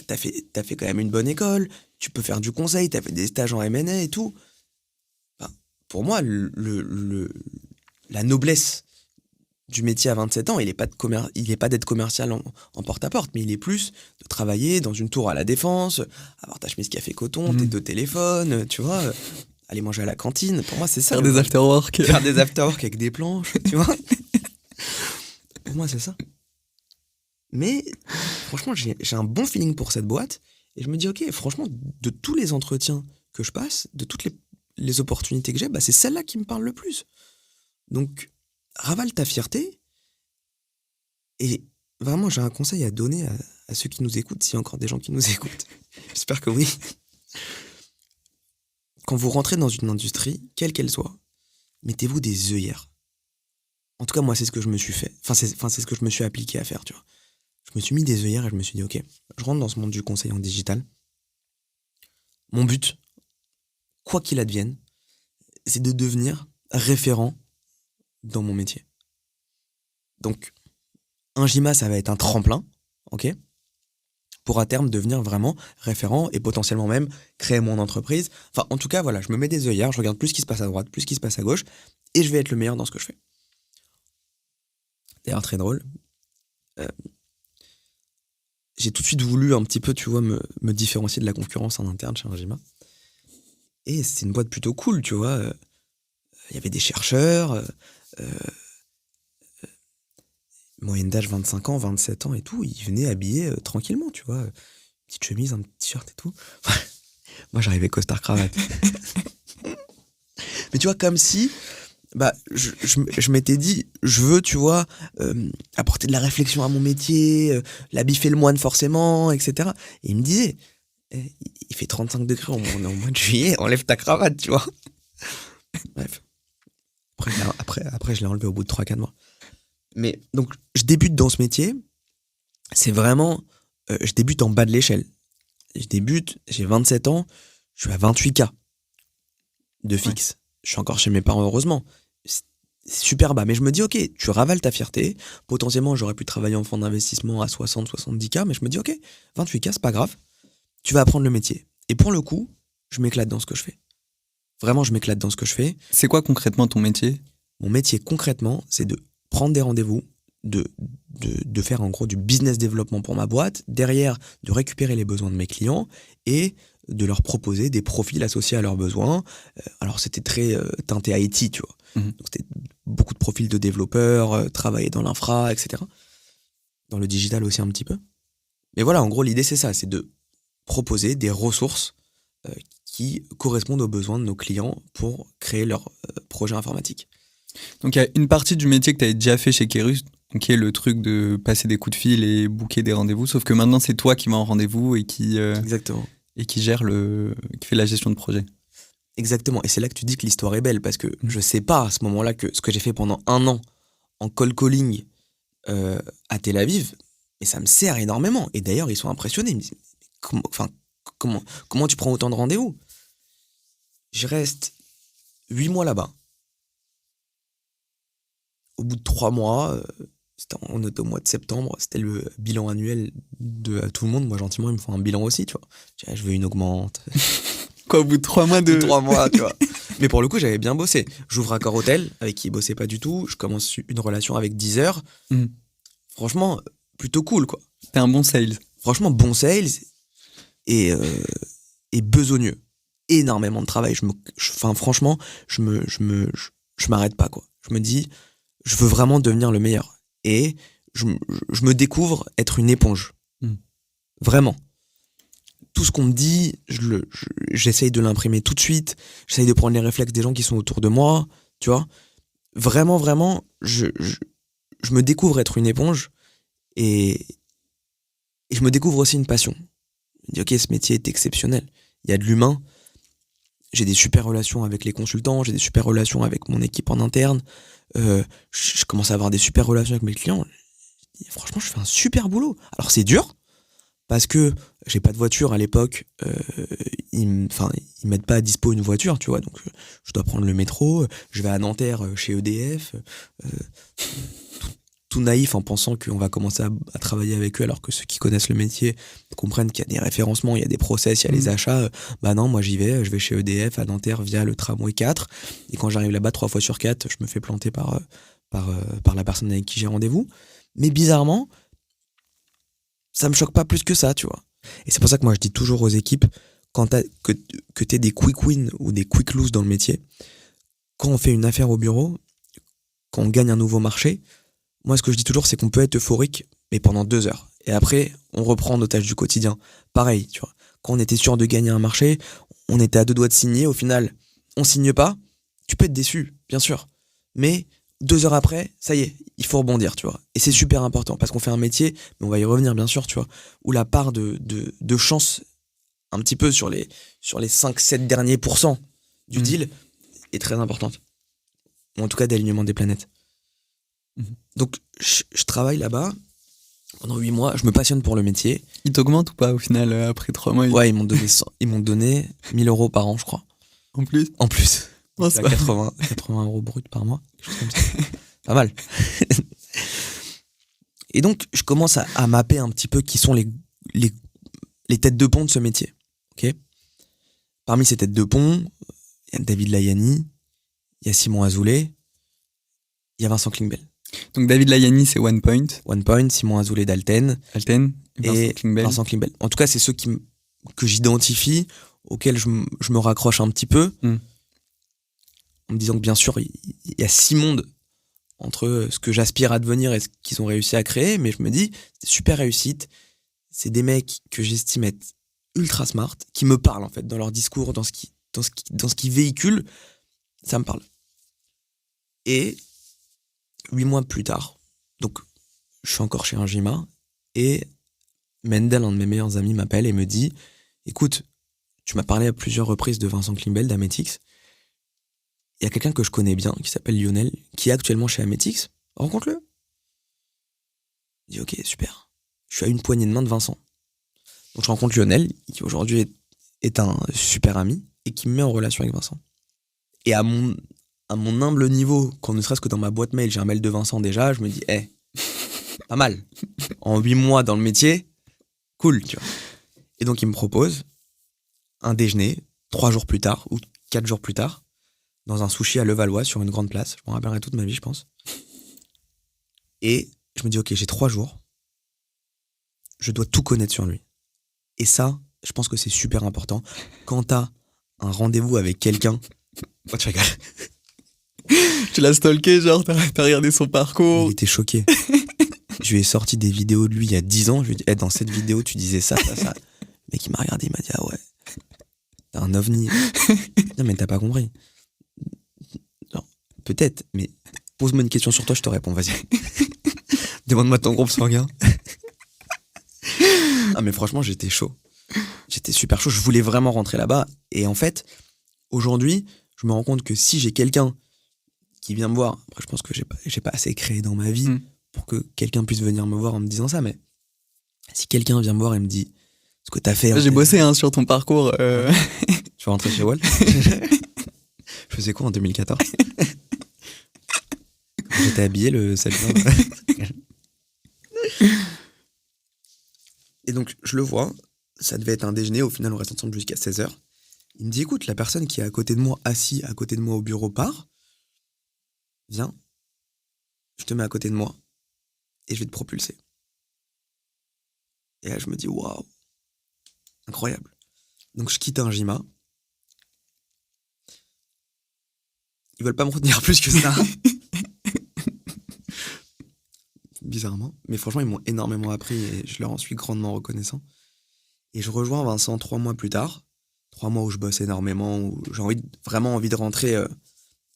t'as fait quand même une bonne école, tu peux faire du conseil, t'as fait des stages en M&A et tout. Enfin, pour moi, la noblesse du métier à 27 ans, il est pas d'être commercial en porte-à-porte, mais il est plus de travailler dans une tour à la Défense, avoir ta chemise café coton, tes 2 téléphones, tu vois, aller manger à la cantine. Pour moi, c'est ça. Faire des after-work. Faire des after-work avec des planches, tu vois. Pour moi, c'est ça. Mais franchement, j'ai un bon feeling pour cette boîte. Et je me dis, ok, franchement, de tous les entretiens que je passe, de toutes les opportunités que j'ai, c'est celle-là qui me parle le plus. Donc, ravale ta fierté. Et vraiment, j'ai un conseil à donner à ceux qui nous écoutent, s'il y a encore des gens qui nous écoutent. J'espère que oui. Quand vous rentrez dans une industrie, quelle qu'elle soit, mettez-vous des œillères. En tout cas, moi, c'est ce que je me suis fait. C'est ce que je me suis appliqué à faire, tu vois. Je me suis mis des œillères et je me suis dit, ok, je rentre dans ce monde du conseil en digital. Mon but, quoi qu'il advienne, c'est de devenir référent dans mon métier. Donc, Ingima, ça va être un tremplin, ok, pour à terme devenir vraiment référent et potentiellement même créer mon entreprise. Enfin, en tout cas, voilà, je me mets des œillères, je regarde plus ce qui se passe à droite, plus ce qui se passe à gauche, et je vais être le meilleur dans ce que je fais. D'ailleurs, très drôle. J'ai tout de suite voulu un petit peu, tu vois, me différencier de la concurrence en interne chez Ingima. Et c'est une boîte plutôt cool, tu vois. Il y avait des chercheurs, moyenne d'âge 25 ans, 27 ans et tout. Ils venaient habillés tranquillement, tu vois. Petite chemise, un t-shirt et tout. Moi, j'arrivais costard-cravate. Mais tu vois, comme si... je m'étais dit, je veux, tu vois, apporter de la réflexion à mon métier, la biffer le moine forcément, etc. Et il me disait, il fait 35 degrés, on est au mois de juillet, enlève ta cravate, tu vois. Bref. Après, je l'ai enlevé au bout de 3-4 mois. Mais donc, je débute dans ce métier, c'est vraiment, je débute en bas de l'échelle. J'ai 27 ans, je suis à 28K de fixe. Ouais. Je suis encore chez mes parents, heureusement. C'est super bas. Mais je me dis, ok, tu ravales ta fierté. Potentiellement, j'aurais pu travailler en fonds d'investissement à 60-70K. Mais je me dis, ok, 28K, c'est pas grave. Tu vas apprendre le métier. Et pour le coup, je m'éclate dans ce que je fais. Vraiment, je m'éclate dans ce que je fais. C'est quoi concrètement ton métier ? Mon métier, concrètement, c'est de prendre des rendez-vous, de faire en gros du business développement pour ma boîte, derrière, de récupérer les besoins de mes clients et de leur proposer des profils associés à leurs besoins. Alors, c'était très teinté IT, tu vois. Mmh. Donc, c'était beaucoup de profils de développeurs, travailler dans l'infra, etc. Dans le digital aussi un petit peu. Mais voilà, en gros, l'idée, c'est ça, c'est de proposer des ressources qui correspondent aux besoins de nos clients pour créer leur projet informatique. Donc, il y a une partie du métier que tu avais déjà fait chez Kerus, qui est le truc de passer des coups de fil et booker des rendez-vous, sauf que maintenant, c'est toi qui vas en rendez-vous et qui... Exactement. Et qui gère qui fait la gestion de projet. Exactement. Et c'est là que tu dis que l'histoire est belle, parce que je sais pas à ce moment-là que ce que j'ai fait pendant 1 an en cold calling à Tel Aviv, mais ça me sert énormément. Et d'ailleurs, ils sont impressionnés. Ils me disent, comment tu prends autant de rendez-vous ? Je reste 8 mois là-bas. Au bout de 3 mois, on était au mois de septembre, c'était le bilan annuel de tout le monde. Moi, gentiment, ils me font un bilan aussi, tu vois. Je veux une augmente. Quoi, au bout de 3 mois de... 3 mois, tu vois. Mais pour le coup, j'avais bien bossé. J'ouvre Accor Hôtel, avec qui ils bossaient pas du tout. Je commence une relation avec Deezer. Franchement, plutôt cool, quoi. T'es un bon sales. Franchement, bon sales et besogneux. Énormément de travail. Franchement, je m'arrête pas, quoi. Je me dis, je veux vraiment devenir le meilleur. Et je me découvre être une éponge. Vraiment. Tout ce qu'on me dit, j'essaye de l'imprimer tout de suite. J'essaye de prendre les réflexes des gens qui sont autour de moi. Tu vois ? Vraiment, vraiment, je me découvre être une éponge. Et je me découvre aussi une passion. Je me dis, ok, ce métier est exceptionnel. Il y a de l'humain. J'ai des super relations avec les consultants. J'ai des super relations avec mon équipe en interne. Je commence à avoir des super relations avec mes clients. Franchement, je fais un super boulot. Alors, c'est dur, parce que j'ai pas de voiture à l'époque. Ils mettent pas à dispo une voiture, tu vois. Donc, je dois prendre le métro. Je vais à Nanterre chez EDF. Tout naïf en pensant qu'on va commencer à travailler avec eux, alors que ceux qui connaissent le métier comprennent qu'il y a des référencements, il y a des process, il y a les achats. Non, moi j'y vais, je vais chez EDF à Nanterre via le tramway 4, et quand j'arrive là-bas 3 fois sur 4, je me fais planter par la personne avec qui j'ai rendez-vous. Mais bizarrement, ça me choque pas plus que ça, tu vois. Et c'est pour ça que moi je dis toujours aux équipes, que t'aies des quick wins ou des quick lose dans le métier, quand on fait une affaire au bureau, quand on gagne un nouveau marché, moi ce que je dis toujours c'est qu'on peut être euphorique mais pendant 2 heures. Et après, on reprend nos tâches du quotidien. Pareil, tu vois. Quand on était sûr de gagner un marché, on était à 2 doigts de signer, au final, on signe pas, tu peux être déçu, bien sûr. Mais 2 heures après, ça y est, il faut rebondir, tu vois. Et c'est super important parce qu'on fait un métier, mais on va y revenir bien sûr, tu vois, où la part de chance, un petit peu sur les 5-7 derniers pourcents du deal, est très importante. Ou en tout cas d'alignement des planètes. Donc je travaille là-bas pendant 8 mois, je me passionne pour le métier. Ils t'augmentent ou pas au final après 3 mois? Ouais, ils m'ont donné 1 000 € par an, je crois. En plus? En plus. Oh, C'est à 80 € brut par mois, quelque chose comme ça. Pas mal. Et donc, je commence à mapper un petit peu qui sont les têtes de pont de ce métier. Ok. Parmi ces têtes de pont, il y a David Layani, il y a Simon Azoulay, il y a Vincent Klingbeil. Donc David Layani, c'est OnePoint. OnePoint, Simon Azoulay d'Alten. Et Vincent Klingbeil. En tout cas, c'est ceux que j'identifie, auxquels je me raccroche un petit peu. En me disant que bien sûr, il y a 6 mondes entre ce que j'aspire à devenir et ce qu'ils ont réussi à créer, mais je me dis, c'est super réussite. C'est des mecs que j'estime être ultra smart, qui me parlent en fait dans leur discours, dans ce qu'ils véhiculent, ça me parle. Et 8 mois plus tard, donc je suis encore chez Ingima, et Mendel, un de mes meilleurs amis, m'appelle et me dit, écoute, tu m'as parlé à plusieurs reprises de Vincent Klingbeil d'Ametix. Il y a quelqu'un que je connais bien, qui s'appelle Lionel, qui est actuellement chez Ametix. Rencontre-le. Je dis ok, super. Je suis à une poignée de main de Vincent. Donc je rencontre Lionel, qui aujourd'hui est un super ami, et qui me met en relation avec Vincent. Et à mon humble niveau, quand ne serait-ce que dans ma boîte mail, j'ai un mail de Vincent déjà, je me dis, pas mal. En 8 mois dans le métier, cool, tu vois. Et donc il me propose un déjeuner, 3 jours plus tard, ou 4 jours plus tard, dans un sushi à Levallois, sur une grande place. Je m'en rappellerai toute ma vie, je pense. Et je me dis, ok, j'ai 3 jours. Je dois tout connaître sur lui. Et ça, je pense que c'est super important. Quand t'as un rendez-vous avec quelqu'un... Oh, tu rigoles. Tu l'as stalké, genre, t'as regardé son parcours. Il était choqué. Je lui ai sorti des vidéos de lui il y a 10 ans. Je lui ai dit, dans cette vidéo, tu disais ça. Le mec, il m'a regardé, il m'a dit, ah ouais, t'es un ovni. Non, mais t'as pas compris. Non, peut-être, mais pose-moi une question sur toi, je te réponds, vas-y. Demande-moi ton groupe sanguin. Ah, mais franchement, j'étais chaud. J'étais super chaud. Je voulais vraiment rentrer là-bas. Et en fait, aujourd'hui, je me rends compte que si j'ai quelqu'un qui vient me voir, après, je pense que j'ai pas assez créé dans ma vie pour que quelqu'un puisse venir me voir en me disant ça, mais si quelqu'un vient me voir et me dit ce que t'as fait. J'ai bossé sur ton parcours. Tu vas rentrer chez Wall. Je faisais quoi en 2014? J'étais habillé le 7 juin. Et donc, je le vois, ça devait être un déjeuner, au final, on reste ensemble jusqu'à 16h. Il me dit, écoute, la personne qui est à côté de moi, assis à côté de moi au bureau part, viens, je te mets à côté de moi et je vais te propulser. Et là, je me dis, waouh, incroyable. Donc, je quitte Ingima. Ils veulent pas me retenir plus que ça. Bizarrement. Mais franchement, ils m'ont énormément appris et je leur en suis grandement reconnaissant. Et je rejoins Vincent 3 mois plus tard. 3 mois où je bosse énormément, où j'ai vraiment envie de rentrer.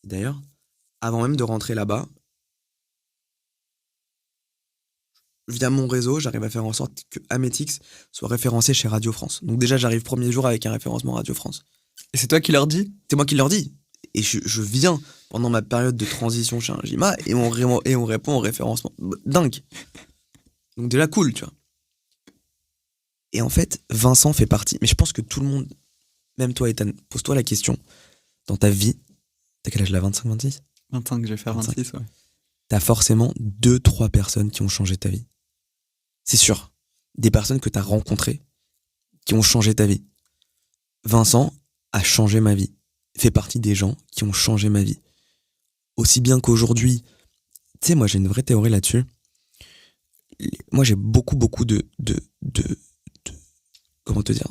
D'ailleurs, avant même de rentrer là-bas, via mon réseau, j'arrive à faire en sorte que Ametix soit référencé chez Radio France. Donc déjà, j'arrive premier jour avec un référencement Radio France. Et c'est toi qui leur dis? C'est moi qui leur dis. Et je viens pendant ma période de transition chez Ingima et on répond au référencement. Dingue. Donc déjà cool, tu vois. Et en fait, Vincent fait partie. Mais je pense que tout le monde, même toi, Ethan, pose-toi la question. Dans ta vie, t'as quel âge là, 25, 26? 25, je vais faire 25. 26, ouais. T'as forcément 2-3 personnes qui ont changé ta vie. C'est sûr. Des personnes que t'as rencontrées qui ont changé ta vie. Vincent a changé ma vie. Fait partie des gens qui ont changé ma vie. Aussi bien qu'aujourd'hui, tu sais, moi j'ai une vraie théorie là-dessus. Moi j'ai beaucoup de comment te dire,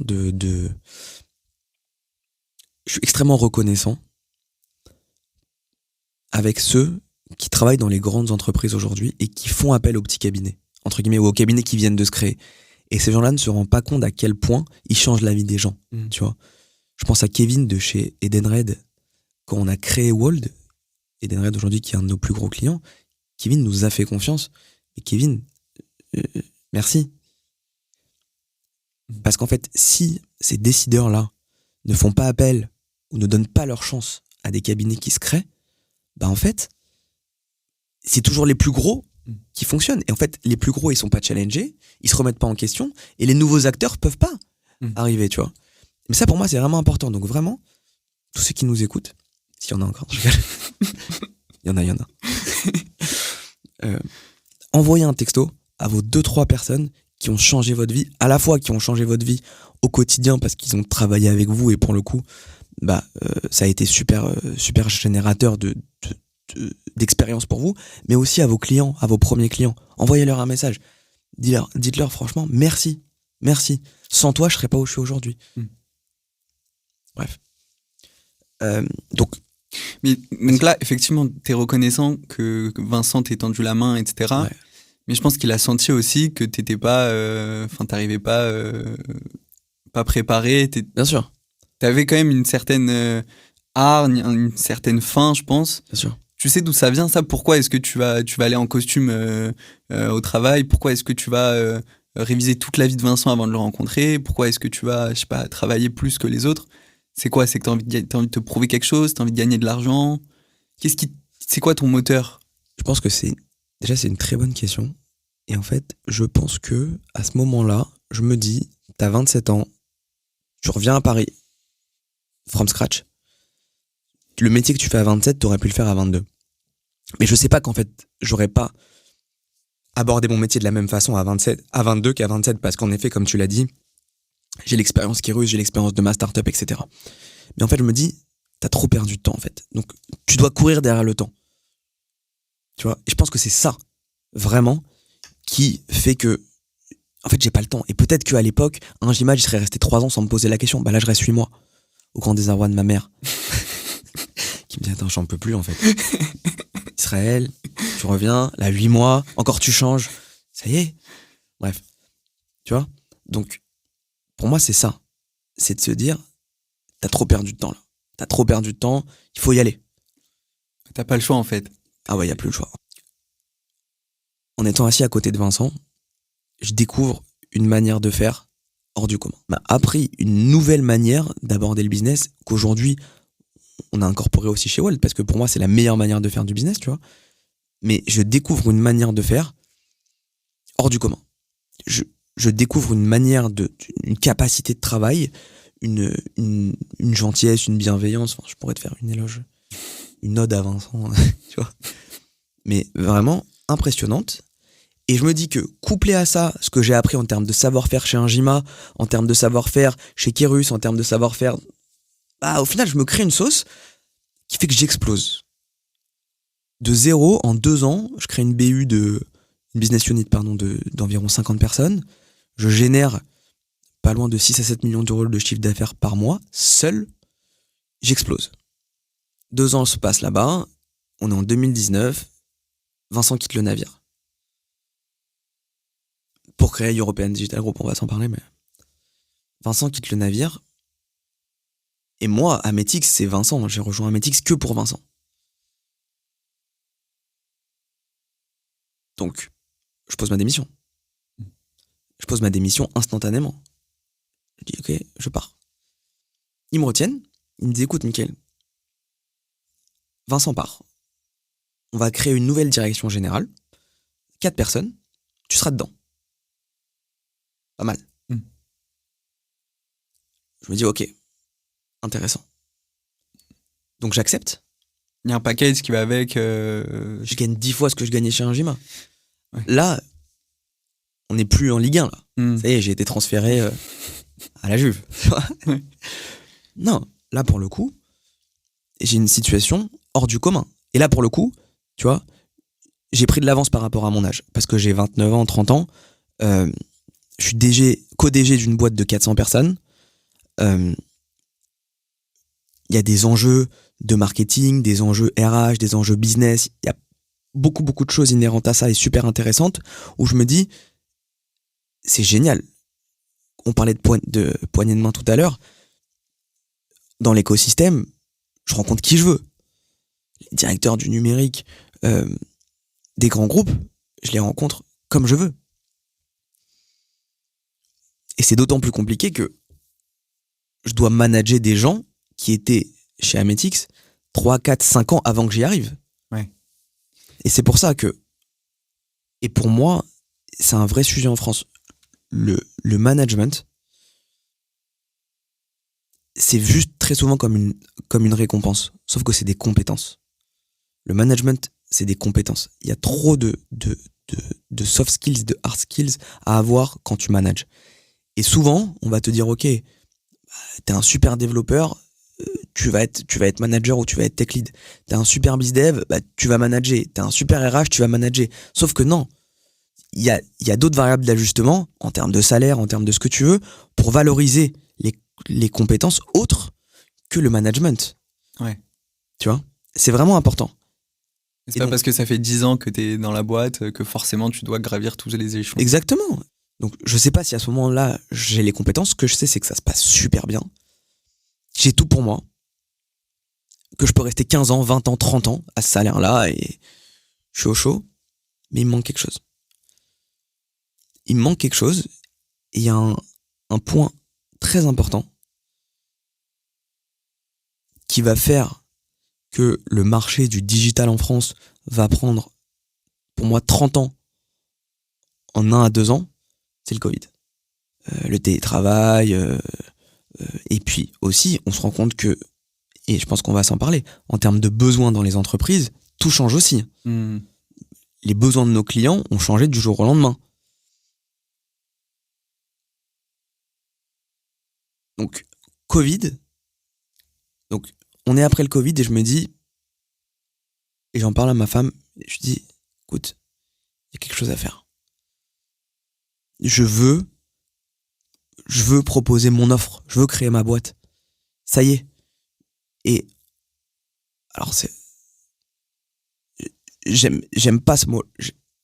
je suis extrêmement reconnaissant avec ceux qui travaillent dans les grandes entreprises aujourd'hui et qui font appel aux petits cabinets, entre guillemets, ou aux cabinets qui viennent de se créer. Et ces gens-là ne se rendent pas compte à quel point ils changent la vie des gens, tu vois. Je pense à Kevin de chez Edenred. Quand on a créé Wold, Edenred aujourd'hui qui est un de nos plus gros clients, Kevin nous a fait confiance. Et Kevin, merci. Parce qu'en fait, si ces décideurs-là ne font pas appel ou ne donnent pas leur chance à des cabinets qui se créent, bah en fait, c'est toujours les plus gros qui fonctionnent. Et en fait, les plus gros, ils sont pas challengés, ils se remettent pas en question, et les nouveaux acteurs peuvent pas arriver, tu vois. Mais ça, pour moi, c'est vraiment important. Donc vraiment, tous ceux qui nous écoutent, s'il y en a encore, je rigole. Il y en a. Envoyez un texto à vos 2-3 personnes qui ont changé votre vie, à la fois qui ont changé votre vie au quotidien parce qu'ils ont travaillé avec vous et pour le coup, ça a été super générateur d'expérience pour vous, mais aussi à vos clients, à vos premiers clients. Envoyez-leur un message. Dites-leur franchement, merci. Sans toi, je serais pas où je suis aujourd'hui. Bref. Donc là, effectivement, t'es reconnaissant que Vincent t'ait tendu la main, etc. Ouais. Mais je pense qu'il a senti aussi que t'étais pas, t'arrivais pas préparé. Bien sûr. T'avais quand même une certaine hargne, une certaine faim, je pense. Bien sûr. Tu sais d'où ça vient, ça? Pourquoi est-ce que tu vas aller en costume au travail? Pourquoi est-ce que tu vas réviser toute la vie de Vincent avant de le rencontrer? Pourquoi est-ce que tu vas, je sais pas, travailler plus que les autres? C'est quoi? C'est que t'as envie de te prouver quelque chose? T'as envie de gagner de l'argent? C'est quoi ton moteur? Je pense que c'est une très bonne question. Et en fait, je pense que à ce moment-là, je me dis, t'as 27 ans, tu reviens à Paris, from scratch. Le métier que tu fais à 27, t'aurais pu le faire à 22. Mais je sais pas qu'en fait, j'aurais pas abordé mon métier de la même façon à 22 qu'à 27, parce qu'en effet, comme tu l'as dit, j'ai l'expérience Kairos, j'ai l'expérience de ma startup, etc. Mais en fait, je me dis, t'as trop perdu de temps, en fait. Donc, tu dois courir derrière le temps. Tu vois? Et je pense que c'est ça, vraiment, qui fait que, en fait, j'ai pas le temps. Et peut-être qu'à l'époque, un Gimad, je serais resté 3 ans sans me poser la question. Bah là, je reste 8 mois. Au grand désarroi de ma mère. Qui me dit, attends, j'en peux plus, en fait. Israël, tu reviens, là, 8 mois, encore tu changes. Ça y est. Bref. Tu vois? Donc, pour moi, c'est ça. C'est de se dire, t'as trop perdu de temps, là. T'as trop perdu de temps, il faut y aller. T'as pas le choix, en fait. Ah ouais, y a plus le choix. En étant assis à côté de Vincent, je découvre une manière de faire hors du commun. On m'a appris une nouvelle manière d'aborder le business qu'aujourd'hui, on a incorporé aussi chez Wold, parce que pour moi, c'est la meilleure manière de faire du business, tu vois. Mais je découvre une manière de faire hors du commun. Je découvre une manière une capacité de travail, une gentillesse, une bienveillance. Enfin, je pourrais te faire une éloge, une ode à Vincent, tu vois. Mais vraiment impressionnante. Et je me dis que, couplé à ça, ce que j'ai appris en termes de savoir-faire chez Injima, en termes de savoir-faire chez Kairos, en termes de savoir-faire, au final, je me crée une sauce qui fait que j'explose. De 0, en 2 ans, je crée une BU une business unit, d'environ 50 personnes. Je génère pas loin de 6 à 7 millions d'euros de chiffre d'affaires par mois, seul. J'explose. 2 ans se passent là-bas. On est en 2019. Vincent quitte le navire. Pour créer European Digital Group, on va s'en parler, mais Vincent quitte le navire. Et moi, Ametix, c'est Vincent. J'ai rejoint Ametix que pour Vincent. Donc, je pose ma démission. Je pose ma démission instantanément. Je dis, ok, je pars. Ils me retiennent. Ils me disent, écoute, Mickaël, Vincent part. On va créer une nouvelle direction générale. 4 personnes. Tu seras dedans. Pas mal. Je me dis, ok, intéressant. Donc j'accepte. Il y a un package qui va avec... Je gagne 10 fois ce que je gagnais chez Injima. Ouais. Là, on n'est plus en Ligue 1, là. Ça y est, j'ai été transféré à la Juve. Ouais. Non, là, pour le coup, j'ai une situation hors du commun. Et là, pour le coup, tu vois, j'ai pris de l'avance par rapport à mon âge. Parce que j'ai 29 ans, 30 ans. Je suis co-DG d'une boîte de 400 personnes. il y a des enjeux de marketing, des enjeux RH, des enjeux business. Il y a beaucoup de choses inhérentes à ça et super intéressantes où je me dis, c'est génial. On parlait de poignée de main tout à l'heure. Dans l'écosystème, je rencontre qui je veux. Les directeurs du numérique, des grands groupes, je les rencontre comme je veux. Et c'est d'autant plus compliqué que je dois manager des gens qui étaient chez Ametix 3, 4, 5 ans avant que j'y arrive. Ouais. Et c'est pour ça que, et pour moi, c'est un vrai sujet en France. Le management, c'est vu très souvent comme une récompense. Sauf que c'est des compétences. Le management, c'est des compétences. Il y a trop de soft skills, de hard skills à avoir quand tu manages. Et souvent, on va te dire, ok, t'es un super développeur, tu vas être manager ou tu vas être tech lead. T'es un super bizdev, tu vas manager. T'es un super RH, tu vas manager. Sauf que non, il y a d'autres variables d'ajustement en termes de salaire, en termes de ce que tu veux, pour valoriser les compétences autres que le management. Ouais. Tu vois, c'est vraiment important. C'est pas parce que ça fait 10 ans que t'es dans la boîte que forcément tu dois gravir tous les échelons. Exactement. Donc je sais pas si à ce moment-là j'ai les compétences. Ce que je sais, c'est que ça se passe super bien. J'ai tout pour moi. Que je peux rester 15 ans, 20 ans, 30 ans à ce salaire-là et je suis au chaud. Mais il me manque quelque chose. Il me manque quelque chose et il y a un point très important qui va faire que le marché du digital en France va prendre, pour moi, 30 ans en 1 à 2 ans, c'est le Covid. Le télétravail, et puis aussi, on se rend compte que, et je pense qu'on va s'en parler, en termes de besoins dans les entreprises, tout change aussi. Les besoins de nos clients ont changé du jour au lendemain. Donc, Covid, donc on est après le Covid et je me dis, et j'en parle à ma femme, et je dis, écoute, il y a quelque chose à faire. Je veux proposer mon offre, je veux créer ma boîte. Ça y est. Et alors j'aime pas ce mot,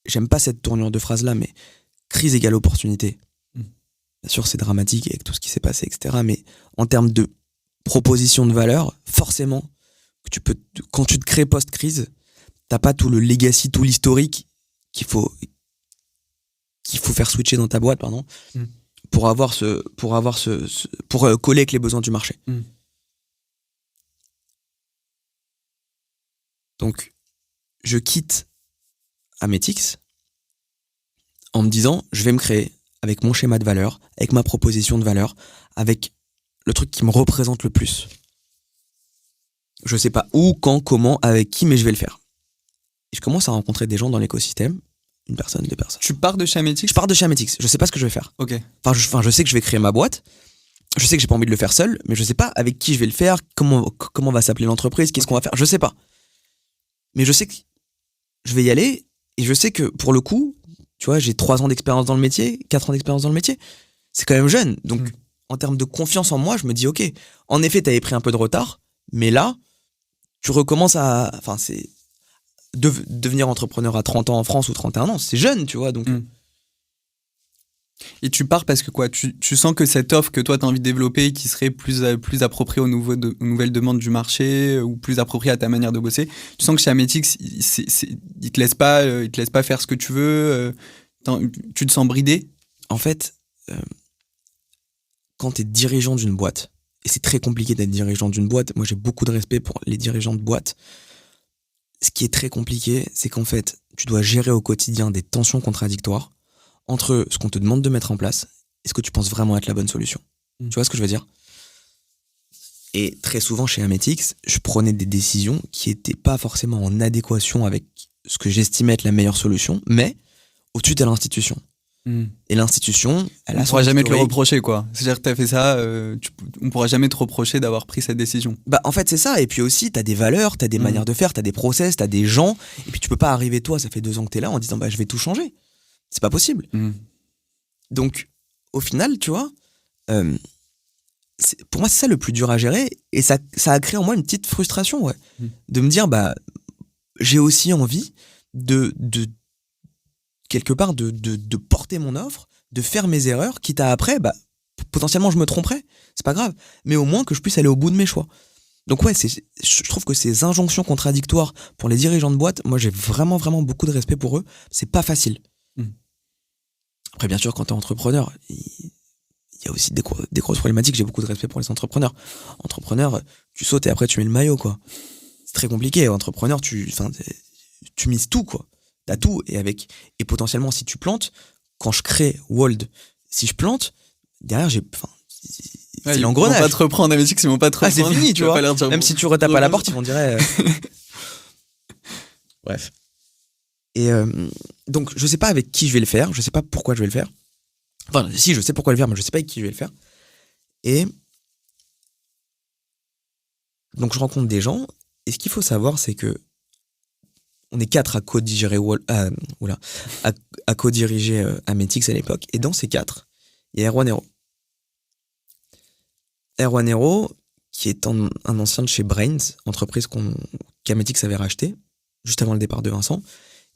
j'aime pas cette tournure de phrase là, mais crise égale opportunité. Bien sûr, c'est dramatique avec tout ce qui s'est passé, etc. Mais en termes de proposition de valeur, forcément, quand tu te crées post-crise, t'as pas tout le legacy, tout l'historique qu'il faut faire switcher dans ta boîte, pardon, pour coller avec les besoins du marché. Donc, je quitte Ametix en me disant, je vais me créer avec mon schéma de valeur, avec ma proposition de valeur, avec le truc qui me représente le plus. Je sais pas où, quand, comment, avec qui, mais je vais le faire. Et je commence à rencontrer des gens dans l'écosystème, une personne, 2 personnes. Tu pars de chez Ametix ? Je pars de chez Ametix, je sais pas ce que je vais faire. Ok. Enfin, je sais que je vais créer ma boîte, je sais que j'ai pas envie de le faire seul, mais je sais pas avec qui je vais le faire, comment va s'appeler l'entreprise, qu'est-ce qu'on va faire, je sais pas. Mais je sais que je vais y aller, et je sais que pour le coup, tu vois, j'ai 3 ans d'expérience dans le métier, 4 ans d'expérience dans le métier. C'est quand même jeune. Donc, en termes de confiance en moi, je me dis, ok, en effet, t'avais pris un peu de retard, mais là, tu recommences à... Enfin, c'est... devenir entrepreneur à 30 ans en France ou 31 ans, c'est jeune, tu vois, donc... Et tu pars parce que quoi, tu sens que cette offre que toi t'as envie de développer, qui serait plus appropriée aux nouvelles demandes du marché, ou plus appropriée à ta manière de bosser, tu sens que chez Ametix, ils te laissent pas faire ce que tu veux, tu te sens bridé ? En fait, quand t'es dirigeant d'une boîte, et c'est très compliqué d'être dirigeant d'une boîte, moi j'ai beaucoup de respect pour les dirigeants de boîte, ce qui est très compliqué, c'est qu'en fait, tu dois gérer au quotidien des tensions contradictoires entre ce qu'on te demande de mettre en place et ce que tu penses vraiment être la bonne solution. Tu vois ce que je veux dire ? Et très souvent chez Ametix, je prenais des décisions qui étaient pas forcément en adéquation avec ce que j'estimais être la meilleure solution, mais au-dessus de l'institution. Et l'institution, on pourra jamais te le reprocher, quoi. C'est-à-dire que t'as fait ça, on pourra jamais te reprocher d'avoir pris cette décision. Bah en fait c'est ça, et puis aussi t'as des valeurs, t'as des manières de faire, t'as des process, t'as des gens, et puis tu peux pas arriver toi, ça fait 2 ans que t'es là en disant bah je vais tout changer. C'est pas possible. Donc au final, tu vois, pour moi, c'est ça le plus dur à gérer. Et ça a créé en moi une petite frustration, ouais. De me dire, j'ai aussi envie de quelque part, de porter mon offre, de faire mes erreurs, quitte à après, potentiellement, je me tromperais. C'est pas grave. Mais au moins que je puisse aller au bout de mes choix. Donc ouais, je trouve que ces injonctions contradictoires pour les dirigeants de boîte, moi, j'ai vraiment, vraiment beaucoup de respect pour eux. C'est pas facile. Après, bien sûr, quand t'es entrepreneur, il y a aussi des grosses problématiques. J'ai beaucoup de respect pour les entrepreneurs. Entrepreneur, tu sautes et après tu mets le maillot, quoi. C'est très compliqué. Entrepreneur, tu mises tout, quoi. T'as tout. Et potentiellement, si tu plantes, quand je crée Wold, si je plante, derrière, c'est l'engrenage. Ils vont pas te reprendre, Ametix, ils vont pas te reprendre. C'est fini, tu vois. Même si tu retapes à la porte, ils vont dire. Bref. Et donc, je sais pas avec qui je vais le faire. Je sais pas pourquoi je vais le faire. Enfin, si, je sais pourquoi le faire, mais je sais pas avec qui je vais le faire. Et donc, je rencontre des gens. Et ce qu'il faut savoir, c'est que on est 4 à co-diriger à co-diriger Ametix à l'époque. Et dans ces 4, il y a Erwan Hero. Erwan Hero, qui est un ancien de chez Brains, entreprise qu'Ametix avait racheté juste avant le départ de Vincent.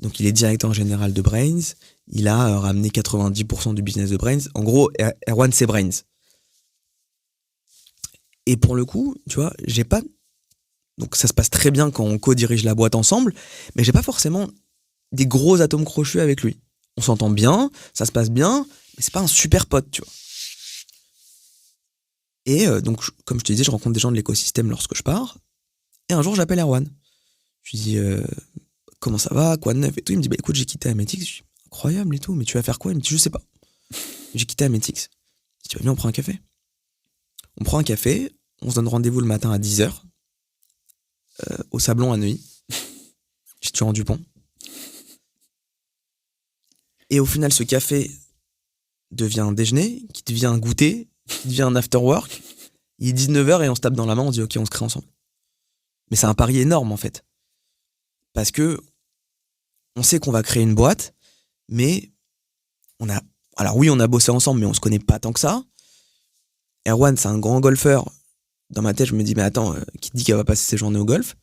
Donc, il est directeur général de Brains. Il a ramené 90% du business de Brains. En gros, Erwan, c'est Brains. Et pour le coup, tu vois, donc, ça se passe très bien quand on co-dirige la boîte ensemble, mais j'ai pas forcément des gros atomes crochus avec lui. On s'entend bien, ça se passe bien, mais c'est pas un super pote, tu vois. Et donc, comme je te disais, je rencontre des gens de l'écosystème lorsque je pars. Et un jour, j'appelle Erwan. Je lui dis, comment ça va, quoi de neuf et tout. Il me dit, écoute, j'ai quitté Ametix. Je dis, incroyable et tout, mais tu vas faire quoi? Il me dit, je sais pas. J'ai quitté Ametix. Je dis, viens, on prend un café. On prend un café, on se donne rendez-vous le matin à 10h, au Sablon à Neuilly. J'ai tué en Dupont. Et au final, ce café devient un déjeuner, qui devient un goûter, qui devient un after work. Il est 19h et on se tape dans la main, on se dit, ok, on se crée ensemble. Mais c'est un pari énorme, en fait. Parce que on sait qu'on va créer une boîte, mais alors oui, on a bossé ensemble, mais on se connaît pas tant que ça. Erwan, c'est un grand golfeur. Dans ma tête, je me dis, mais attends, qui te dit qu'elle va passer ses journées au golf?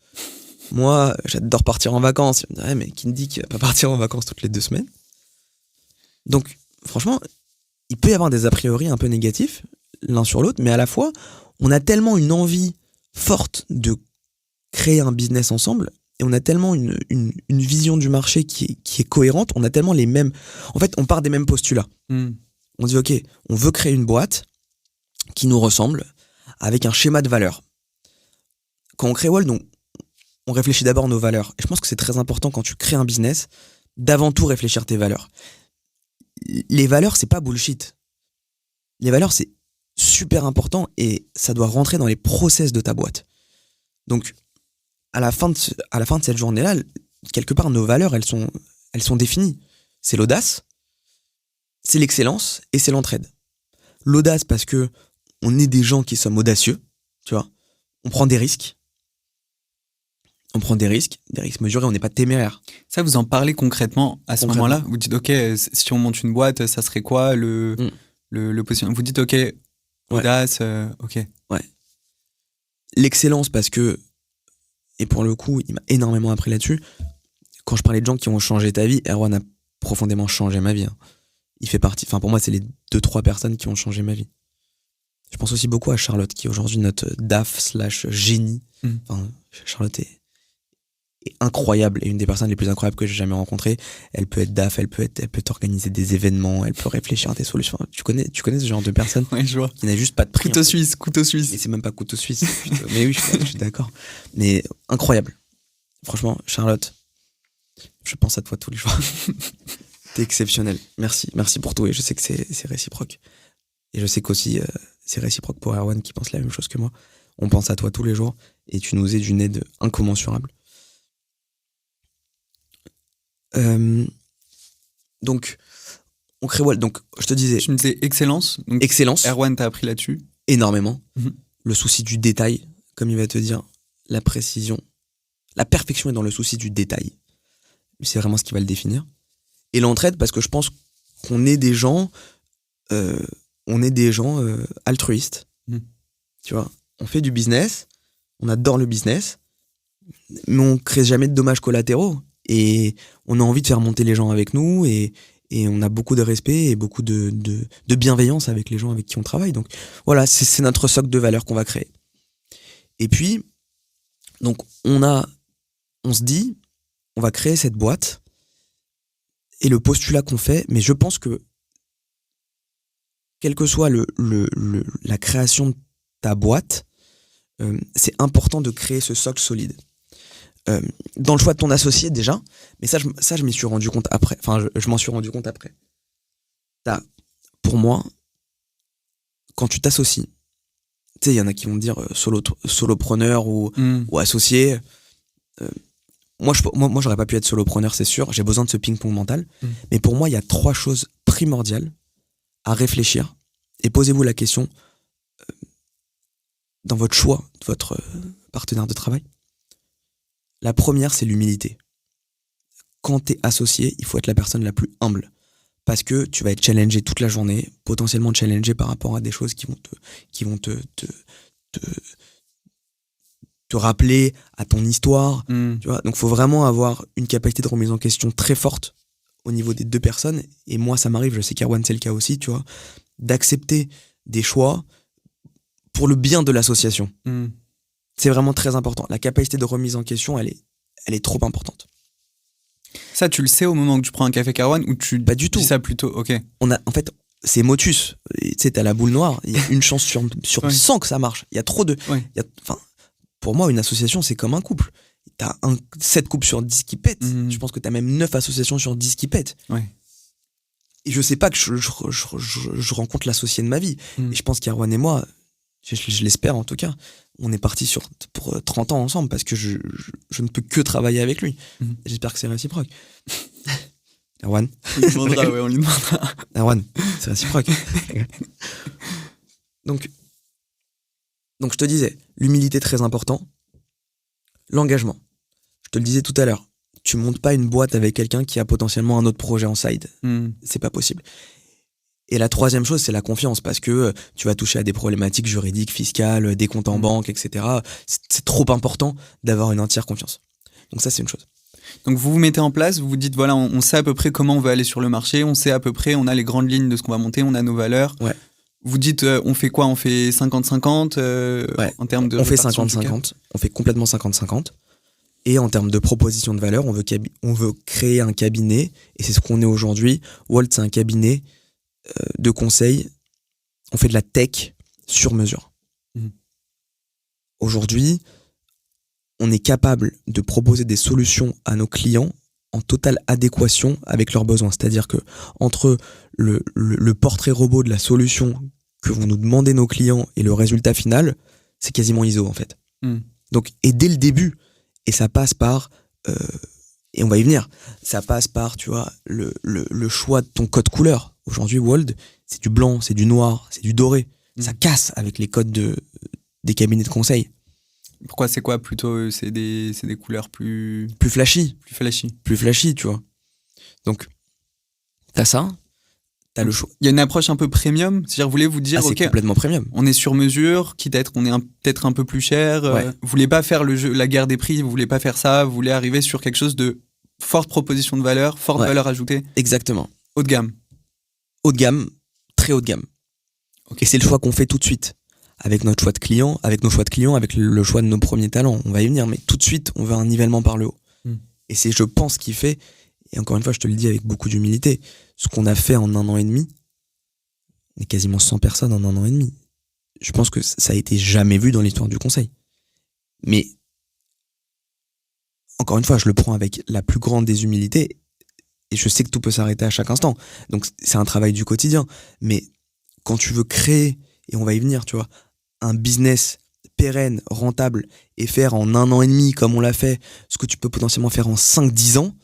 Moi, j'adore partir en vacances. Je me dis, ouais, mais qui me dit qu'il va pas partir en vacances toutes les 2 semaines? Donc, franchement, il peut y avoir des a priori un peu négatifs, l'un sur l'autre, mais à la fois, on a tellement une envie forte de créer un business ensemble, et on a tellement une vision du marché qui est cohérente, on a tellement les mêmes... En fait, on part des mêmes postulats. On dit, ok, on veut créer une boîte qui nous ressemble, avec un schéma de valeurs. Quand on crée Wold, on réfléchit d'abord nos valeurs. Et je pense que c'est très important quand tu crées un business, d'avant tout réfléchir tes valeurs. Les valeurs, c'est pas bullshit. Les valeurs, c'est super important et ça doit rentrer dans les process de ta boîte. Donc, à la fin de cette journée-là, quelque part, nos valeurs, elles sont définies. C'est l'audace, c'est l'excellence et c'est l'entraide. L'audace parce que on est des gens qui sommes audacieux, tu vois. On prend des risques. Des risques mesurés, on n'est pas téméraire. Ça, vous en parlez concrètement à ce moment-là? Vous dites, ok, si on monte une boîte, ça serait quoi le positionnement? Vous dites, ok, audace, ok. Ouais. L'excellence parce que, et pour le coup, il m'a énormément appris là-dessus. Quand je parlais de gens qui ont changé ta vie, Erwan a profondément changé ma vie. Il fait partie, pour moi, c'est les 2-3 personnes qui ont changé ma vie. Je pense aussi beaucoup à Charlotte, qui est aujourd'hui notre DAF/génie. Charlotte est incroyable et une des personnes les plus incroyables que j'ai jamais rencontrées. Elle peut être DAF, elle peut organiser des événements, elle peut réfléchir à des solutions. Tu connais ce genre de personne? Oui, je vois. Qui n'a juste pas de prix. Couteau suisse. Et c'est même pas couteau suisse. Mais oui, je suis d'accord. Mais incroyable. Franchement, Charlotte, je pense à toi tous les jours. T'es exceptionnel. Merci pour tout et je sais que c'est réciproque. Et je sais qu'aussi c'est réciproque pour Erwan qui pense la même chose que moi. On pense à toi tous les jours et tu nous es d'une aide incommensurable. Donc, on crée Wold. Donc, je te disais. Tu me disais excellence. Donc, excellence. Erwan t'a appris là-dessus. Énormément. Le souci du détail, comme il va te dire, la précision. La perfection est dans le souci du détail. C'est vraiment ce qui va le définir. Et l'entraide, parce que je pense qu'on est des gens. Altruistes. Tu vois, on fait du business, on adore le business, mais on crée jamais de dommages collatéraux. Et on a envie de faire monter les gens avec nous et on a beaucoup de respect et beaucoup de bienveillance avec les gens avec qui on travaille. Donc voilà, c'est notre socle de valeurs qu'on va créer. Et puis, donc on se dit, on va créer cette boîte et le postulat qu'on fait, mais je pense que quelle que soit la création de ta boîte, c'est important de créer ce socle solide. Dans le choix de ton associé déjà, mais ça je m'y suis rendu compte après. Enfin, je m'en suis rendu compte après. Pour moi, quand tu t'associes, tu sais, il y en a qui vont te dire solopreneur ou associé. Moi, j'aurais pas pu être solopreneur, c'est sûr. J'ai besoin de ce ping-pong mental. Mais pour moi, il y a 3 choses primordiales à réfléchir. Et posez-vous la question dans votre choix de votre partenaire de travail. La première, c'est l'humilité. Quand t'es associé, il faut être la personne la plus humble. Parce que tu vas être challengé toute la journée, potentiellement challengé par rapport à des choses qui vont te rappeler à ton histoire. Tu vois. Donc, il faut vraiment avoir une capacité de remise en question très forte au niveau des 2 personnes. Et moi, ça m'arrive, je sais qu'Erwan, c'est le cas aussi, tu vois, d'accepter des choix pour le bien de l'association. C'est vraiment très important. La capacité de remise en question, elle est trop importante. Ça, tu le sais au moment où tu prends un café Erwan ou tu pas du tout. Dis ça plutôt, ok. En fait, c'est motus. Tu sais, t'as la boule noire. Il y a une chance sur 100 que ça marche. Il y a trop de. Pour moi, une association, c'est comme un couple. T'as 7 couples sur 10 qui pètent. Je pense que t'as même 9 associations sur 10 qui pètent. Et je sais pas que je rencontre l'associé de ma vie. Et je pense qu'Erwan et moi, je l'espère en tout cas, on est parti pour 30 ans ensemble parce que je ne peux que travailler avec lui. J'espère que c'est réciproque. Erwan. On lui demandera. Erwan, c'est réciproque. Donc je te disais, l'humilité très important. L'engagement. Je te le disais tout à l'heure. Tu montes pas une boîte avec quelqu'un qui a potentiellement un autre projet en side. C'est pas possible. Et la 3e chose, c'est la confiance, parce que tu vas toucher à des problématiques juridiques, fiscales, des comptes en banque, etc. C'est trop important d'avoir une entière confiance. Donc ça, c'est une chose. Donc vous vous mettez en place, vous vous dites, voilà, on sait à peu près comment on veut aller sur le marché, on sait à peu près, on a les grandes lignes de ce qu'on va monter, on a nos valeurs. Ouais. Vous dites, on fait quoi ? On fait 50-50 en termes de... On fait 50-50, on fait complètement 50-50. Et en termes de proposition de valeur, on veut créer un cabinet, et c'est ce qu'on est aujourd'hui. Wolt, c'est un cabinet de conseil. On fait de la tech sur mesure. Aujourd'hui, on est capable de proposer des solutions à nos clients en totale adéquation avec leurs besoins. C'est-à-dire que entre le portrait robot de la solution que vont nous demander nos clients et le résultat final, c'est quasiment ISO en fait. Donc, et dès le début, et ça passe par, et on va y venir, ça passe par, tu vois, le choix de ton code couleur. Aujourd'hui, Wolt, c'est du blanc, c'est du noir, c'est du doré. Ça casse avec les codes des cabinets de conseil. Pourquoi c'est quoi plutôt? C'est des couleurs plus flashy. Plus flashy, tu vois. Donc, t'as ça, t'as le choix. Il y a une approche un peu premium, c'est-à-dire vous voulez vous dire, c'est complètement premium. On est sur mesure, quitte à être, on est peut-être un peu plus cher. Vous voulez pas faire la guerre des prix, vous voulez pas faire ça, vous voulez arriver sur quelque chose de forte proposition de valeur, forte valeur ajoutée. Exactement. Haut de gamme. Haut de gamme, très haut de gamme. Okay. Et c'est le choix qu'on fait tout de suite. Avec notre choix de client, avec nos choix de clients, avec le choix de nos premiers talents. On va y venir, mais tout de suite, on veut un nivellement par le haut. Et c'est, je pense, ce qui fait, et encore une fois, je te le dis avec beaucoup d'humilité, ce qu'on a fait en 1 an et demi, on est quasiment 100 personnes en 1 an et demi. Je pense que ça a été jamais vu dans l'histoire du conseil. Mais, encore une fois, je le prends avec la plus grande des humilités, et je sais que tout peut s'arrêter à chaque instant. Donc, c'est un travail du quotidien. Mais quand tu veux créer, et on va y venir, tu vois, un business pérenne, rentable, et faire en 1 an et demi, comme on l'a fait, ce que tu peux potentiellement faire en 5-10 ans,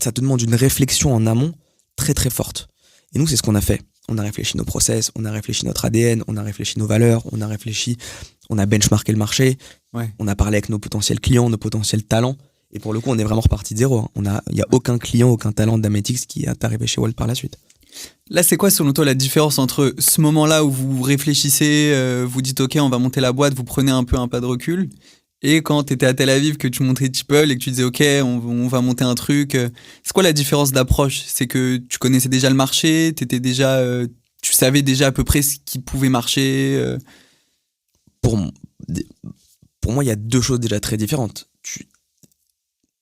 ça te demande une réflexion en amont très très forte. Et nous, c'est ce qu'on a fait. On a réfléchi nos process, on a réfléchi notre ADN, on a réfléchi nos valeurs, on a benchmarké le marché, on a parlé avec nos potentiels clients, nos potentiels talents, et pour le coup, on est vraiment reparti de zéro. Il n'y a aucun client, aucun talent d'Ametix qui est arrivé chez Wolt par la suite. Là, c'est quoi selon toi la différence entre ce moment-là où vous réfléchissez, vous dites ok, on va monter la boîte, vous prenez un peu un pas de recul, et quand tu étais à Tel Aviv, que tu montais Tipple et que tu disais ok, on va monter un truc. C'est quoi la différence d'approche? C'est que tu connaissais déjà le marché, tu savais déjà à peu près ce qui pouvait marcher. Pour, m- pour moi, il y a deux choses déjà très différentes.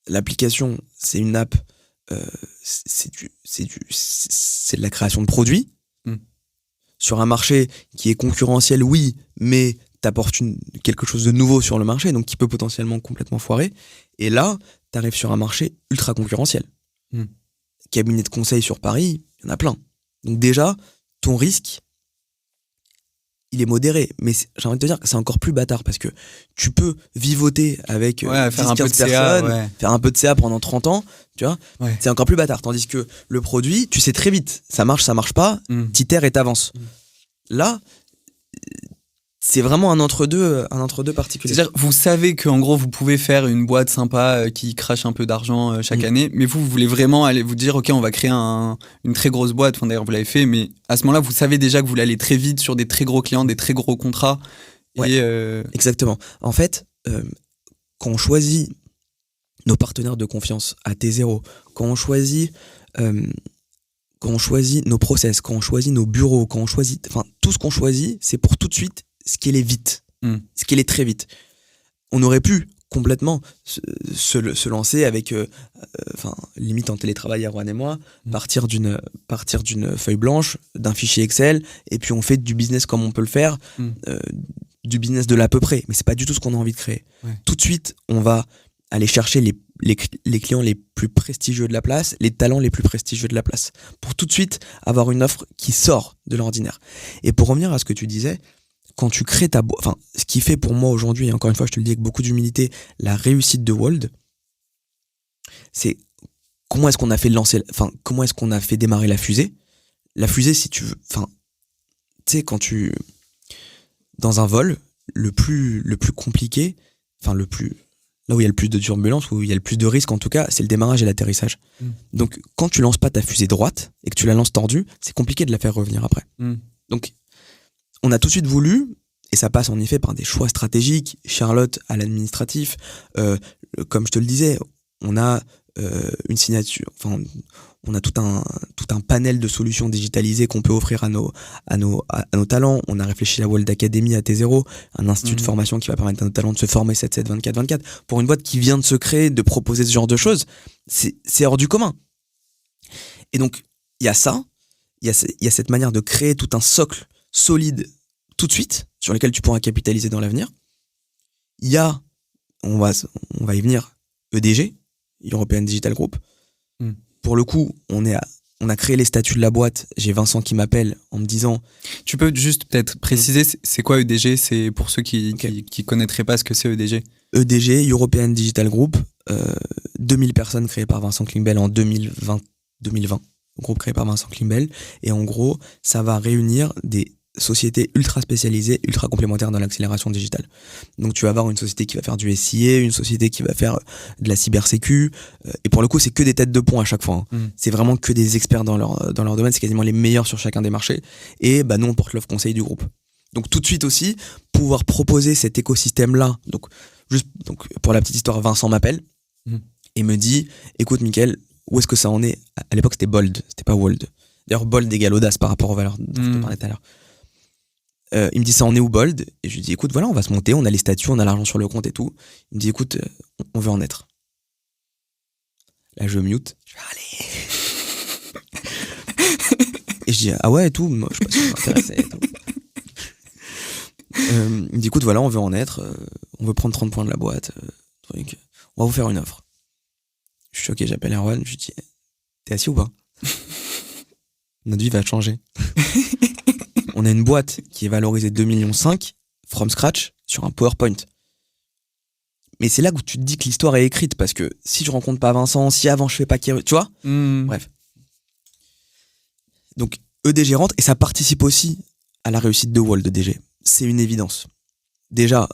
L'application, c'est une app, c'est de la création de produits. Mm. Sur un marché qui est concurrentiel, oui, mais t'apportes quelque chose de nouveau sur le marché, donc qui peut potentiellement complètement foirer. Et là, t'arrives sur un marché ultra concurrentiel. Mm. Cabinet de conseil sur Paris, il y en a plein. Donc déjà, ton risque, il est modéré. Mais j'ai envie de te dire que c'est encore plus bâtard parce que tu peux vivoter avec Ouais, faire un 10-15 peu de CA, personnes, ouais. faire un peu de CA pendant 30 ans, tu vois. Ouais. C'est encore plus bâtard. Tandis que le produit, tu sais très vite, ça marche pas, Mm. t'itères et t'avances. Là, c'est vraiment un entre-deux particulier. C'est-à-dire, vous savez qu'en gros, vous pouvez faire une boîte sympa qui crache un peu d'argent chaque année, mais vous voulez vraiment aller vous dire, ok, on va créer une très grosse boîte. Enfin, d'ailleurs, vous l'avez fait, mais à ce moment-là, vous savez déjà que vous voulez aller très vite sur des très gros clients, des très gros contrats. Ouais. Et Exactement. En fait, quand on choisit nos partenaires de confiance à T0, quand on choisit nos process, quand on choisit nos bureaux, quand on choisit, enfin, tout ce qu'on choisit, c'est pour tout de suite scaler vite, scaler très vite. On aurait pu complètement se lancer avec, limite en télétravail, Erwan et moi, partir d'une feuille blanche, d'un fichier Excel, et puis on fait du business comme on peut le faire, du business de l'à peu près. Mais c'est pas du tout ce qu'on a envie de créer. Ouais. Tout de suite, on va aller chercher les clients les plus prestigieux de la place, les talents les plus prestigieux de la place, pour tout de suite avoir une offre qui sort de l'ordinaire. Et pour revenir à ce que tu disais, quand tu crées ta boîte, enfin, ce qui fait pour moi aujourd'hui, et encore une fois, je te le dis avec beaucoup d'humilité, la réussite de Wold, c'est comment est-ce qu'on a fait comment est-ce qu'on a fait démarrer la fusée. La fusée, si tu veux, enfin, tu sais, dans un vol, le plus compliqué, enfin, là où il y a le plus de turbulence, où il y a le plus de risques en tout cas, c'est le démarrage et l'atterrissage. Donc, quand tu lances pas ta fusée droite et que tu la lances tordue, c'est compliqué de la faire revenir après. Donc, on a tout de suite voulu, et ça passe en effet par des choix stratégiques, Charlotte à l'administratif, comme je te le disais, on a une signature, enfin on a tout un panel de solutions digitalisées qu'on peut offrir à nos talents. On a réfléchi à la Wold Academy à T0, un institut de formation qui va permettre à nos talents de se former 7/7, 24/24. Pour une boîte qui vient de se créer, de proposer ce genre de choses, c'est hors du commun. Et donc, il y a ça, il y a cette manière de créer tout un socle solide tout de suite, sur lequel tu pourras capitaliser dans l'avenir. Il y a, on va y venir, EDG, European Digital Group. Pour le coup, on a créé les statuts de la boîte. J'ai Vincent qui m'appelle en me disant... Tu peux juste peut-être préciser, c'est quoi EDG? C'est pour ceux qui connaîtraient pas ce que c'est EDG. EDG, European Digital Group, 2000 personnes créées par Vincent Klingbeil en 2020. Groupe créé par Vincent Klingbeil. Et en gros, ça va réunir des sociétés ultra spécialisées, ultra complémentaires dans l'accélération digitale. Donc tu vas avoir une société qui va faire du SIA, une société qui va faire de la cybersécu, et pour le coup c'est que des têtes de pont à chaque fois. C'est vraiment que des experts dans leur domaine, c'est quasiment les meilleurs sur chacun des marchés, et bah nous on porte l'offre conseil du groupe. Donc tout de suite aussi, pouvoir proposer cet écosystème-là, donc pour la petite histoire, Vincent m'appelle et me dit, écoute Mickaël, où est-ce que ça en est? À l'époque c'était Bold, c'était pas Wold. D'ailleurs Bold égale audace par rapport aux valeurs dont je te parlais tout à l'heure. Il me dit ça en est où Bold? Et je lui dis écoute voilà on va se monter, on a les statuts, on a l'argent sur le compte et tout. Il me dit écoute on veut en être. Là je mute, je vais aller. Et je dis ah ouais et tout, moi je sais pas si je m'intéressais et tout. Il me dit écoute voilà on veut en être, on veut prendre 30 points de la boîte, truc. On va vous faire une offre. Je suis choqué, j'appelle Erwan, je lui dis t'es assis ou pas? Notre vie va changer. On a une boîte qui est valorisée 2,5 millions from scratch sur un PowerPoint. Mais c'est là où tu te dis que l'histoire est écrite, parce que si je rencontre pas Vincent, si avant je fais pas Kéru, tu vois. Bref. Donc EDG rentre et ça participe aussi à la réussite de Wold EDG. C'est une évidence. Déjà,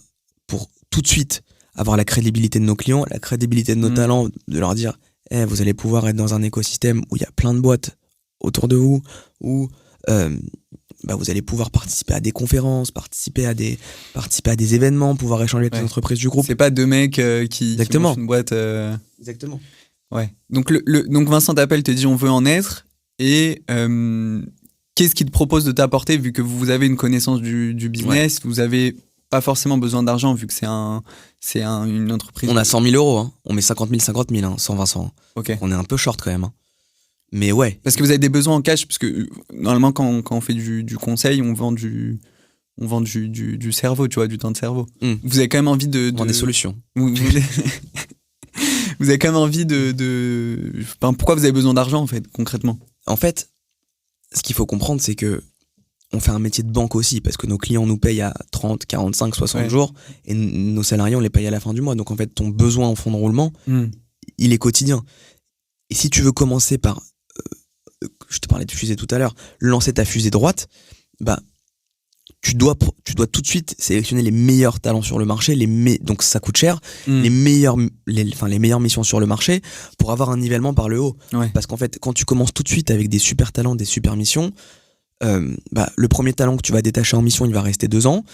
pour tout de suite avoir la crédibilité de nos clients, la crédibilité de nos talents, de leur dire vous allez pouvoir être dans un écosystème où il y a plein de boîtes autour de vous, où vous allez pouvoir participer à des conférences, participer à des événements, pouvoir échanger avec les entreprises du groupe. C'est pas deux mecs qui montent une boîte. Exactement. Ouais. Donc, donc Vincent t'appelle, te dit on veut en être. Et qu'est-ce qu'il te propose de t'apporter, vu que vous avez une connaissance du business, vous avez pas forcément besoin d'argent, vu que c'est une entreprise. On a 100 000 euros, hein. On met 50 000, sans Vincent. Ok. On est un peu short quand même. Hein. Mais ouais. Parce que vous avez des besoins en cash, parce que normalement, quand on fait du conseil, on vend du cerveau, tu vois, du temps de cerveau. Vous avez quand même envie de... On vend des solutions. Vous avez quand même envie pourquoi vous avez besoin d'argent, en fait, concrètement? En fait, ce qu'il faut comprendre, c'est que on fait un métier de banque aussi, parce que nos clients nous payent à 30, 45, 60 jours, et nos salariés, on les paye à la fin du mois. Donc en fait, ton besoin en fonds de roulement, il est quotidien. Et si tu veux commencer par, je te parlais de fusée tout à l'heure, lancer ta fusée droite, tu dois tout de suite sélectionner les meilleurs talents sur le marché, donc ça coûte cher, les meilleures missions sur le marché, pour avoir un nivellement par le haut. Ouais. Parce qu'en fait, quand tu commences tout de suite avec des super talents, des super missions, le premier talent que tu vas détacher en mission, il va rester 2 ans.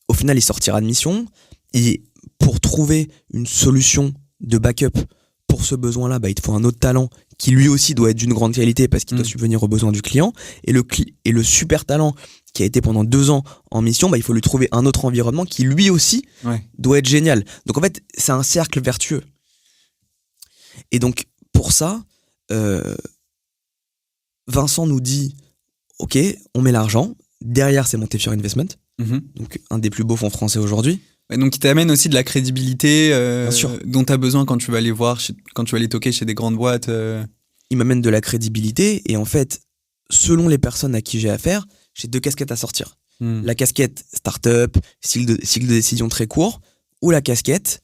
Au final, il sortira de mission. Et pour trouver une solution de backup pour ce besoin-là, il te faut un autre talent qui lui aussi doit être d'une grande qualité parce qu'il doit subvenir aux besoins du client. Et le super talent qui a été pendant 2 ans en mission, il faut lui trouver un autre environnement qui lui aussi doit être génial. Donc en fait, c'est un cercle vertueux. Et donc pour ça, Vincent nous dit ok, on met l'argent. Derrière, c'est Montefiore Investment, donc un des plus beaux fonds français aujourd'hui. Ouais, donc, il t'amène aussi de la crédibilité dont tu as besoin quand tu vas aller voir, quand tu vas aller toquer chez des grandes boîtes. Il m'amène de la crédibilité et en fait, selon les personnes à qui j'ai affaire, j'ai 2 casquettes à sortir. La casquette start-up, cycle de décision très court, ou la casquette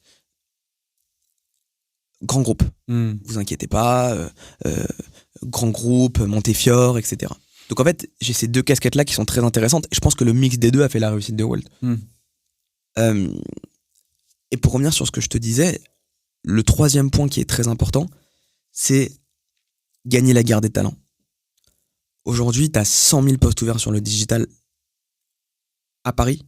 grand groupe. Vous inquiétez pas, grand groupe, Montefiore, etc. Donc en fait, j'ai ces 2 casquettes-là qui sont très intéressantes et je pense que le mix des 2 a fait la réussite de Wold. Et pour revenir sur ce que je te disais, le 3e point qui est très important, c'est gagner la guerre des talents. Aujourd'hui, tu as 100 000 postes ouverts sur le digital à Paris.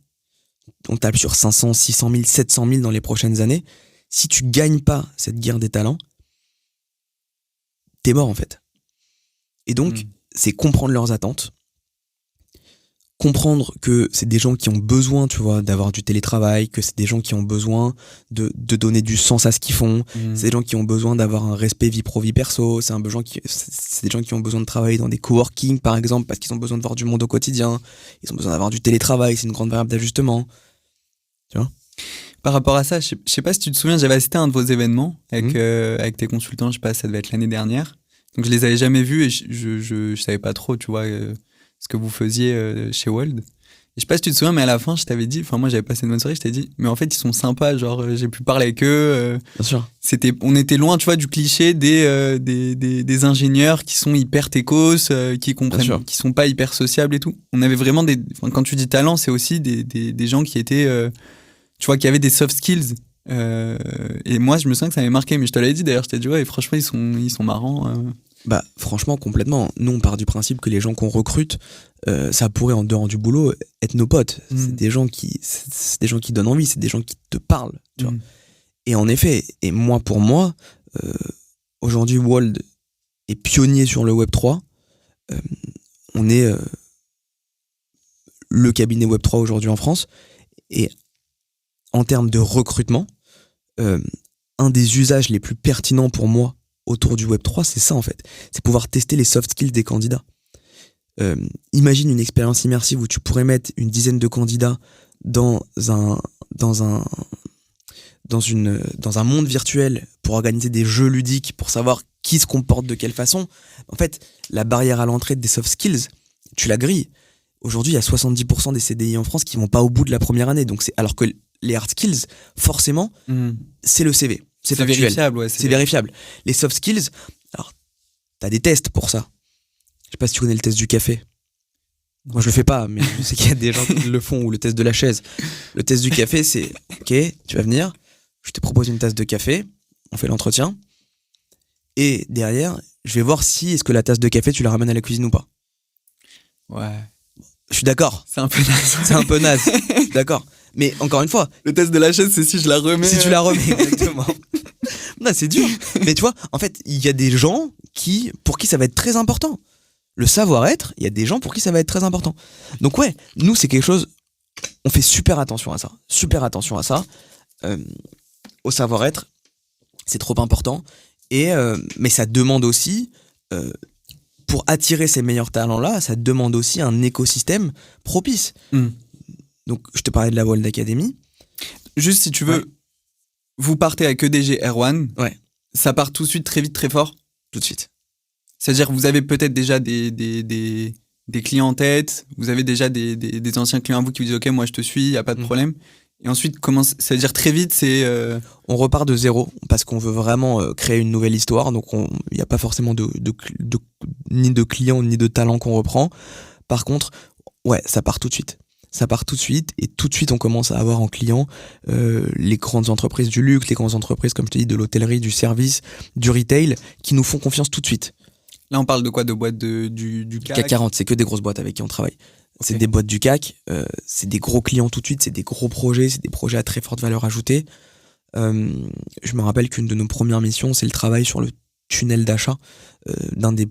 On tape sur 500, 600 000, 700 000 dans les prochaines années. Si tu gagnes pas cette guerre des talents, t'es mort en fait. Et donc, c'est comprendre leurs attentes, comprendre que c'est des gens qui ont besoin, tu vois, d'avoir du télétravail, que c'est des gens qui ont besoin de donner du sens à ce qu'ils font, c'est des gens qui ont besoin d'avoir un respect vie pro, vie perso, c'est des gens qui ont besoin de travailler dans des coworking, par exemple, parce qu'ils ont besoin de voir du monde au quotidien, ils ont besoin d'avoir du télétravail, c'est une grande variable d'ajustement, tu vois. Par rapport à ça, je sais pas si tu te souviens, j'avais assisté à un de vos événements avec tes consultants, je sais pas, ça devait être l'année dernière. Donc je les avais jamais vus et je savais pas trop, tu vois, ce que vous faisiez chez Wold. Et je sais pas si tu te souviens, mais à la fin, je t'avais dit, enfin moi j'avais passé une bonne soirée, je t'ai dit, mais en fait ils sont sympas, genre j'ai pu parler avec eux. Bien sûr. On était loin, tu vois, du cliché des ingénieurs qui sont hyper techos, qui comprennent, qui sont pas hyper sociables et tout. On avait vraiment quand tu dis talent, c'est aussi des gens qui étaient, tu vois, qui avaient des soft skills. Et moi, je me sens que ça m'avait marqué, mais je te l'avais dit d'ailleurs, je t'ai dit, ouais, franchement, ils sont marrants. Franchement, complètement. Nous, on part du principe que les gens qu'on recrute, ça pourrait, en dehors du boulot, être nos potes. C'est des gens qui donnent envie, c'est des gens qui te parlent, tu vois. Et en effet, pour moi, aujourd'hui, Wold est pionnier sur le Web3. On est le cabinet Web3 aujourd'hui en France. Et en termes de recrutement, un des usages les plus pertinents pour moi autour du Web3, c'est ça en fait. C'est pouvoir tester les soft skills des candidats. Imagine une expérience immersive où tu pourrais mettre une dizaine de candidats dans un monde virtuel pour organiser des jeux ludiques, pour savoir qui se comporte de quelle façon. En fait, la barrière à l'entrée des soft skills, tu la grilles. Aujourd'hui, il y a 70% des CDI en France qui vont pas au bout de la première année. Donc alors que les hard skills, forcément, c'est le CV. C'est factuel. Vérifiable, ouais, c'est vérifiable. Les soft skills, alors, t'as des tests pour ça. Je sais pas si tu connais le test du café. Moi, je le fais pas, mais je sais qu'il y a des gens qui le font, ou le test de la chaise. Le test du café, c'est, ok, tu vas venir, je te propose une tasse de café, on fait l'entretien, et derrière, je vais voir si est-ce que la tasse de café, tu la ramènes à la cuisine ou pas. Ouais. Je suis d'accord. C'est un peu naze. C'est un peu naze. Je suis d'accord. Mais encore une fois, Le test de la chaise, c'est si je la remets. si tu la remets, exactement. Non, c'est dur. Mais tu vois, en fait, il y a des gens pour qui ça va être très important. Le savoir-être, il y a des gens pour qui ça va être très important. Donc ouais, nous, c'est quelque chose, on fait super attention à ça. Super attention à ça. Au savoir-être, c'est trop important. Mais ça demande aussi, pour attirer ces meilleurs talents-là, ça demande aussi un écosystème propice. Donc, je te parlais de la World Academy. Juste si tu veux, vous partez avec EDG Erwan. Ouais. Ça part tout de suite, très vite, très fort. Tout de suite. C'est-à-dire que vous avez peut-être déjà des clients en tête, vous avez déjà des anciens clients à vous qui vous disent « Ok, moi je te suis, il n'y a pas de problème ». Et ensuite, c'est-à-dire très vite, c'est... On repart de zéro parce qu'on veut vraiment créer une nouvelle histoire. Donc, il n'y a pas forcément ni de clients ni de talents qu'on reprend. Par contre, ouais, ça part tout de suite. Ça part tout de suite et tout de suite, on commence à avoir en client les grandes entreprises du luxe, les grandes entreprises, comme je te dis, de l'hôtellerie, du service, du retail, qui nous font confiance tout de suite. Là, on parle de quoi? De boîtes du CAC? CAC 40, c'est que des grosses boîtes avec qui on travaille. Okay. C'est des boîtes du CAC, c'est des gros clients tout de suite, c'est des gros projets, c'est des projets à très forte valeur ajoutée. Je me rappelle qu'une de nos premières missions, c'est le travail sur le tunnel d'achat d'une des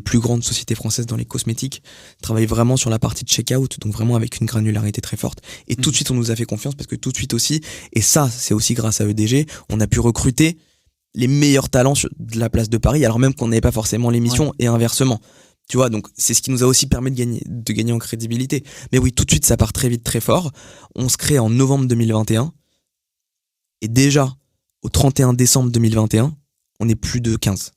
plus grandes sociétés françaises dans les cosmétiques. On travaille vraiment sur la partie de checkout, donc vraiment avec une granularité très forte. Et tout de suite, on nous a fait confiance parce que tout de suite aussi, et ça, c'est aussi grâce à EDG, on a pu recruter les meilleurs talents de la place de Paris, alors même qu'on n'avait pas forcément les missions et inversement. Tu vois, donc c'est ce qui nous a aussi permis de gagner en crédibilité. Mais oui, tout de suite, ça part très vite, très fort. On se crée en novembre 2021. Et déjà, au 31 décembre 2021, on est plus de 15.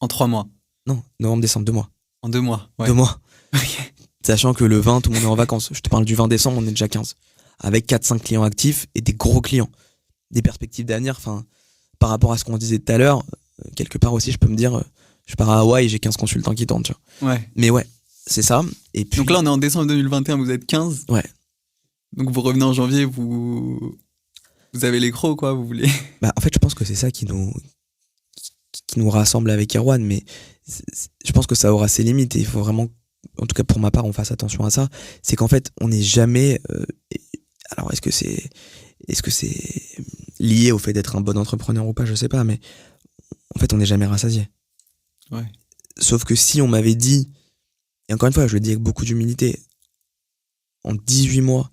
En 3 mois? Non, novembre, décembre, 2 mois. En 2 mois, ouais. 2 mois. Okay. Sachant que le 20, tout le monde est en vacances. Je te parle du 20 décembre, on est déjà 15. Avec 4-5 clients actifs et des gros clients. Des perspectives d'avenir, enfin, par rapport à ce qu'on disait tout à l'heure, quelque part aussi, je peux me dire... Je pars à Hawaï, j'ai 15 consultants qui tournent, tu vois. Ouais. Mais ouais, c'est ça. Et puis... Donc là, on est en décembre 2021, vous êtes 15. Ouais. Donc vous revenez en janvier, vous avez les crocs, quoi, vous voulez... Bah, en fait, je pense que c'est ça qui nous rassemble avec Erwan, mais je pense que ça aura ses limites et il faut vraiment, en tout cas pour ma part, on fasse attention à ça. C'est qu'en fait, on n'est jamais... alors, est-ce que c'est lié au fait d'être un bon entrepreneur ou pas, je sais pas, mais en fait, on n'est jamais rassasié. Ouais. Sauf que si on m'avait dit, et encore une fois je le dis avec beaucoup d'humilité, en 18 mois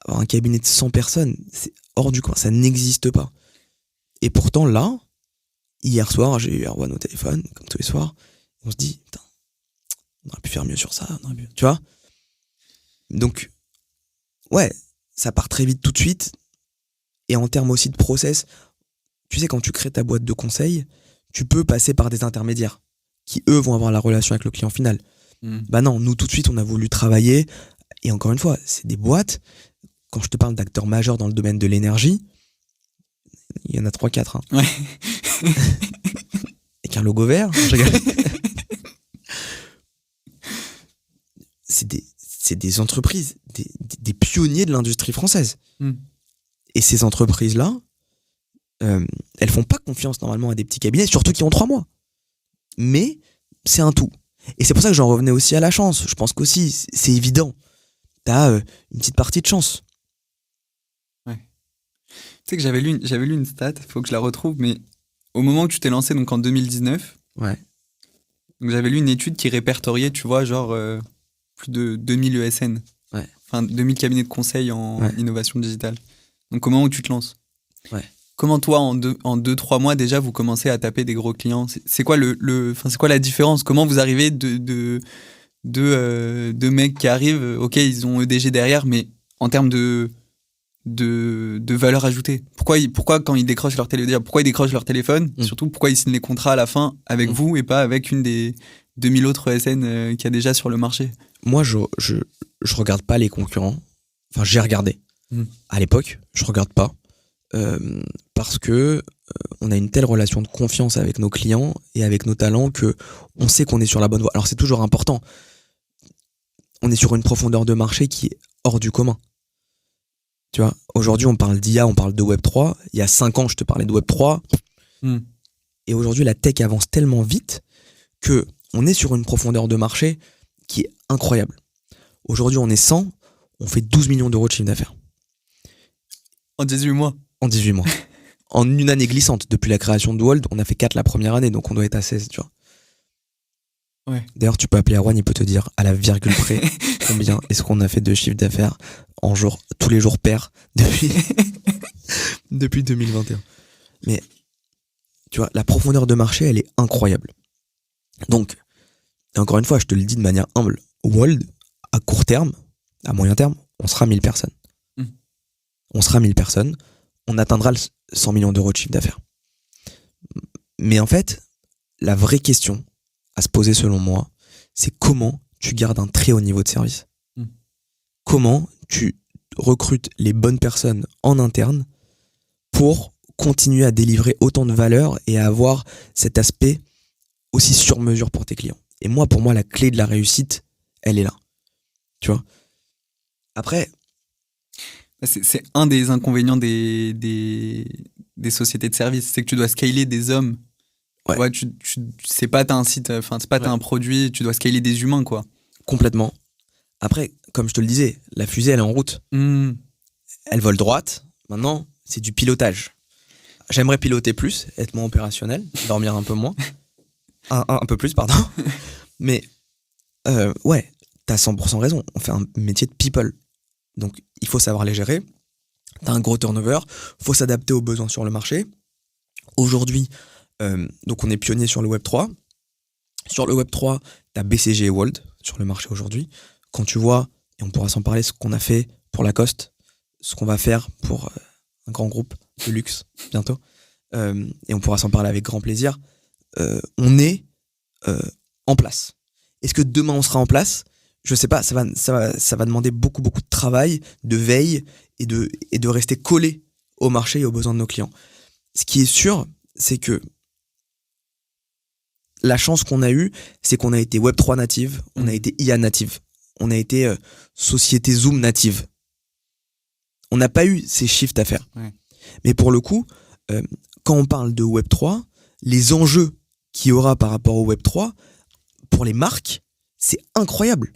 avoir un cabinet de 100 personnes, c'est hors du coin, ça n'existe pas. Et pourtant là, hier soir j'ai eu Erwan au téléphone, comme tous les soirs, on se dit putain, on aurait pu faire mieux sur ça, tu vois. Donc ouais, ça part très vite tout de suite. Et en termes aussi de process, tu sais, quand tu crées ta boîte de conseil, tu peux passer par des intermédiaires qui, eux, vont avoir la relation avec le client final. Bah non, nous, tout de suite, on a voulu travailler. Et encore une fois, c'est des boîtes. Quand je te parle d'acteurs majeurs dans le domaine de l'énergie, il y en a 3-4. Hein. Ouais. Avec un logo vert. Je rigole. C'est des entreprises, des pionniers de l'industrie française. Et ces entreprises-là, elles font pas confiance normalement à des petits cabinets, surtout qui ont 3 mois. Mais c'est un tout. Et c'est pour ça que j'en revenais aussi à la chance. Je pense qu'aussi, c'est évident. T'as une petite partie de chance. Ouais. Tu sais que j'avais lu une stat, il faut que je la retrouve, mais au moment où tu t'es lancé, donc en 2019, ouais. Donc j'avais lu une étude qui répertoriait, tu vois, genre plus de 2000 ESN. Ouais. Enfin, 2000 cabinets de conseil en innovation digitale. Donc au moment où tu te lances. Ouais. Comment toi, en 2-3 mois déjà, vous commencez à taper des gros clients? C'est quoi c'est quoi la différence? Comment vous arrivez de mecs qui arrivent, ok, ils ont EDG derrière, mais en termes de valeur ajoutée? Pourquoi quand ils décrochent leur pourquoi ils décrochent leur téléphone? Surtout, pourquoi ils signent les contrats à la fin avec vous et pas avec une des 2000 autres ESN qu'il y a déjà sur le marché? Moi, je regarde pas les concurrents. Enfin, j'ai regardé. À l'époque, je regarde pas. Parce que on a une telle relation de confiance avec nos clients et avec nos talents que on sait qu'on est sur la bonne voie. Alors c'est toujours important. On est sur une profondeur de marché qui est hors du commun. Tu vois, aujourd'hui on parle d'IA, on parle de Web3. Il y a 5 ans, je te parlais de Web3. Et aujourd'hui, la tech avance tellement vite que on est sur une profondeur de marché qui est incroyable. Aujourd'hui, on est 100, on fait 12 millions d'euros de chiffre d'affaires. En 18 mois. En 18 mois. En une année glissante. Depuis la création de Wold, on a fait 4 la première année, donc on doit être à 16, tu vois. Ouais. D'ailleurs, tu peux appeler Erwan, il peut te dire à la virgule près combien est-ce qu'on a fait de chiffre d'affaires en jour, tous les jours pairs depuis 2021. Mais tu vois, la profondeur de marché, elle est incroyable. Donc, et encore une fois, je te le dis de manière humble, Wold, à court terme, à moyen terme, on sera 1000 personnes. On sera 1000 personnes, on atteindra le 100 millions d'euros de chiffre d'affaires. Mais en fait, la vraie question à se poser selon moi, c'est comment tu gardes un très haut niveau de service. Comment tu recrutes les bonnes personnes en interne pour continuer à délivrer autant de valeur et à avoir cet aspect aussi sur mesure pour tes clients. Et moi, pour moi, la clé de la réussite, elle est là. Tu vois ? Après... C'est un des inconvénients des sociétés de services, c'est que tu dois scaler des hommes. Ouais. Tu vois, c'est pas t'as un site, enfin c'est pas t'as un produit, tu dois scaler des humains, quoi. Complètement. Après, comme je te le disais, la fusée, elle est en route. Elle vole droite. Maintenant, c'est du pilotage. J'aimerais piloter plus, être moins opérationnel, dormir un peu moins. Un peu plus, pardon. Mais, ouais, t'as 100% raison. On fait un métier de people. Donc, il faut savoir les gérer. T'as un gros turnover. Faut s'adapter aux besoins sur le marché. Aujourd'hui, donc on est pionnier sur le Web3. Sur le Web3, t'as BCG et Wold sur le marché aujourd'hui. Quand tu vois, et on pourra s'en parler, ce qu'on a fait pour Lacoste, ce qu'on va faire pour un grand groupe de luxe bientôt, et on pourra s'en parler avec grand plaisir, on est en place. Est-ce que demain on sera en place ? Je sais pas, ça va demander beaucoup de travail, de veille et de rester collé au marché et aux besoins de nos clients. Ce qui est sûr, c'est que la chance qu'on a eue, c'est qu'on a été Web3 native, on a été IA native, on a été société Zoom native. On n'a pas eu ces shifts à faire. Ouais. Mais pour le coup, quand on parle de Web3, les enjeux qu'il y aura par rapport au Web3, pour les marques, c'est incroyable.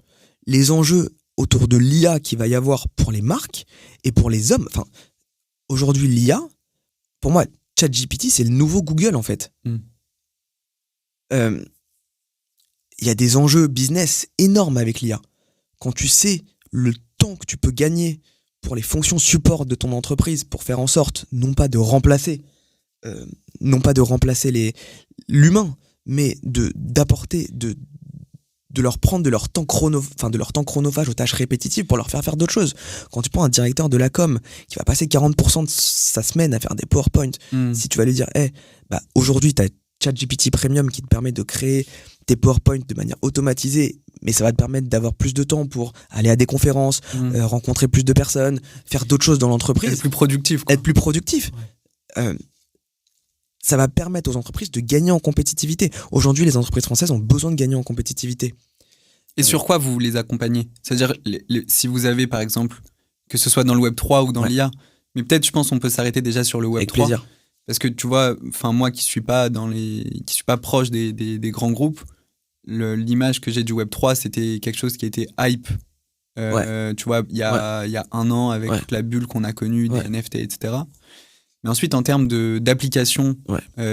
Les enjeux autour de l'IA qu'il va y avoir pour les marques et pour les hommes. Enfin, aujourd'hui, l'IA, pour moi, ChatGPT, c'est le nouveau Google, en fait. Il y a des enjeux business énormes avec l'IA. Quand tu sais le temps que tu peux gagner pour les fonctions support de ton entreprise, pour faire en sorte, non pas de remplacer l'humain, mais d'apporter, de leur prendre de leur temps chronophage aux tâches répétitives pour leur faire d'autres choses. Quand tu prends un directeur de la com qui va passer 40% de sa semaine à faire des PowerPoint, si tu vas lui dire aujourd'hui tu as ChatGPT Premium qui te permet de créer tes PowerPoint de manière automatisée, mais ça va te permettre d'avoir plus de temps pour aller à des conférences, rencontrer plus de personnes, faire d'autres choses dans l'entreprise. Être plus productif. Être plus productif. Ouais. Ça va permettre aux entreprises de gagner en compétitivité. Aujourd'hui, les entreprises françaises ont besoin de gagner en compétitivité. Et sur quoi vous les accompagnez ? C'est-à-dire, si vous avez, par exemple, que ce soit dans le Web3 ou dans l'IA, mais peut-être, je pense, on peut s'arrêter déjà sur le Web3. Avec plaisir. Parce que tu vois, moi qui suis pas proche des grands groupes, l'image que j'ai du Web3, c'était quelque chose qui était hype. Tu vois, il y a un an, avec toute la bulle qu'on a connue, des NFT, etc. Mais ensuite, en termes d'applications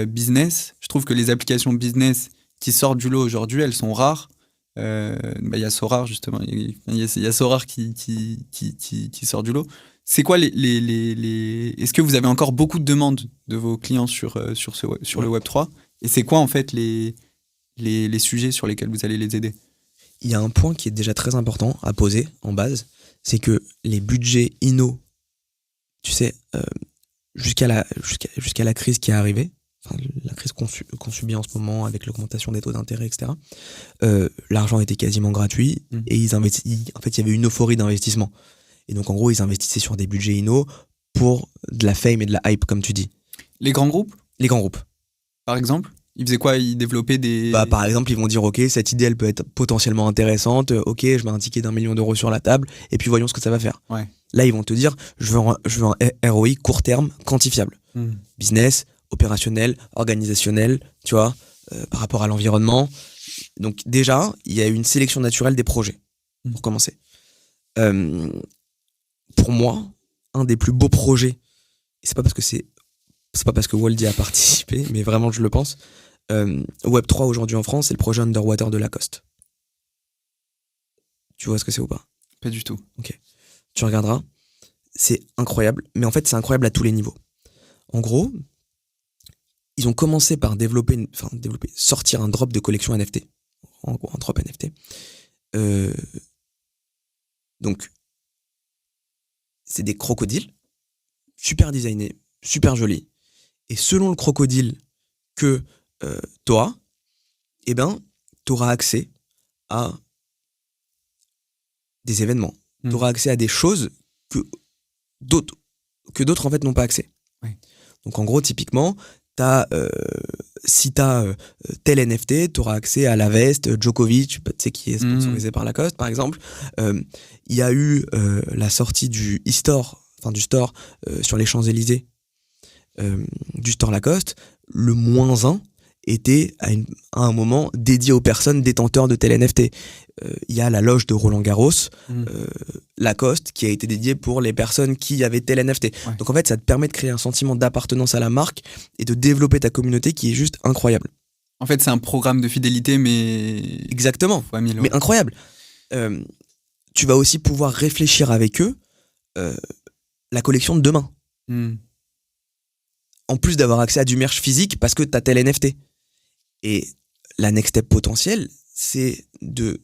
business, je trouve que les applications business qui sortent du lot aujourd'hui, elles sont rares. Il y a Sorare, justement. Il y a Sorare qui sort du lot. C'est quoi Est-ce que vous avez encore beaucoup de demandes de vos clients sur le Web3 ? Et c'est quoi, en fait, les sujets sur lesquels vous allez les aider ? Il y a un point qui est déjà très important à poser en base, c'est que les budgets inno, tu sais, jusqu'à la crise qui est arrivée, enfin, la crise qu'on subit en ce moment avec l'augmentation des taux d'intérêt, etc., l'argent était quasiment gratuit et en fait, il y avait une euphorie d'investissement. Et donc, en gros, ils investissaient sur des budgets inno pour de la fame et de la hype, comme tu dis. Les grands groupes ? Les grands groupes. Par exemple ? Ils faisaient quoi ? Ils développaient des... Par exemple, ils vont dire, OK, cette idée, elle peut être potentiellement intéressante. OK, je mets un ticket d'1 million d'euros sur la table et puis voyons ce que ça va faire. Ouais. Là, ils vont te dire, je veux un ROI court terme, quantifiable. Business, opérationnel, organisationnel, tu vois, par rapport à l'environnement. Donc déjà, il y a une sélection naturelle des projets, pour commencer. Pour moi, un des plus beaux projets, et c'est pas parce que Waldy a participé, mais vraiment je le pense, Web3 aujourd'hui en France, c'est le projet Underwater de Lacoste. Tu vois ce que c'est ou pas? Pas du tout. Ok. Tu regarderas. C'est incroyable, mais en fait c'est incroyable à tous les niveaux. En gros, ils ont commencé par sortir un drop de collection NFT. En gros, un drop NFT. Donc, c'est des crocodiles, super designés, super jolis. Et selon le crocodile que t'auras, eh ben, t'auras accès à des événements. T'auras accès à des choses que d'autres en fait n'ont pas accès. Ouais. Donc en gros, typiquement, si t'as tel NFT, t'auras accès à la veste Djokovic, tu sais, qui est sponsorisé par Lacoste par exemple. Il y a eu la sortie du e-store, enfin du store sur les Champs-Élysées, du store Lacoste. Le -1 était à un moment dédié aux personnes détenteurs de tel NFT. Il y a la loge de Roland Garros, Lacoste, qui a été dédiée pour les personnes qui avaient tel NFT. Ouais. Donc en fait, ça te permet de créer un sentiment d'appartenance à la marque et de développer ta communauté qui est juste incroyable. En fait, c'est un programme de fidélité, mais... Exactement, mais incroyable. Tu vas aussi pouvoir réfléchir avec eux la collection de demain. En plus d'avoir accès à du merch physique parce que t'as tel NFT. Et la next step potentielle, c'est de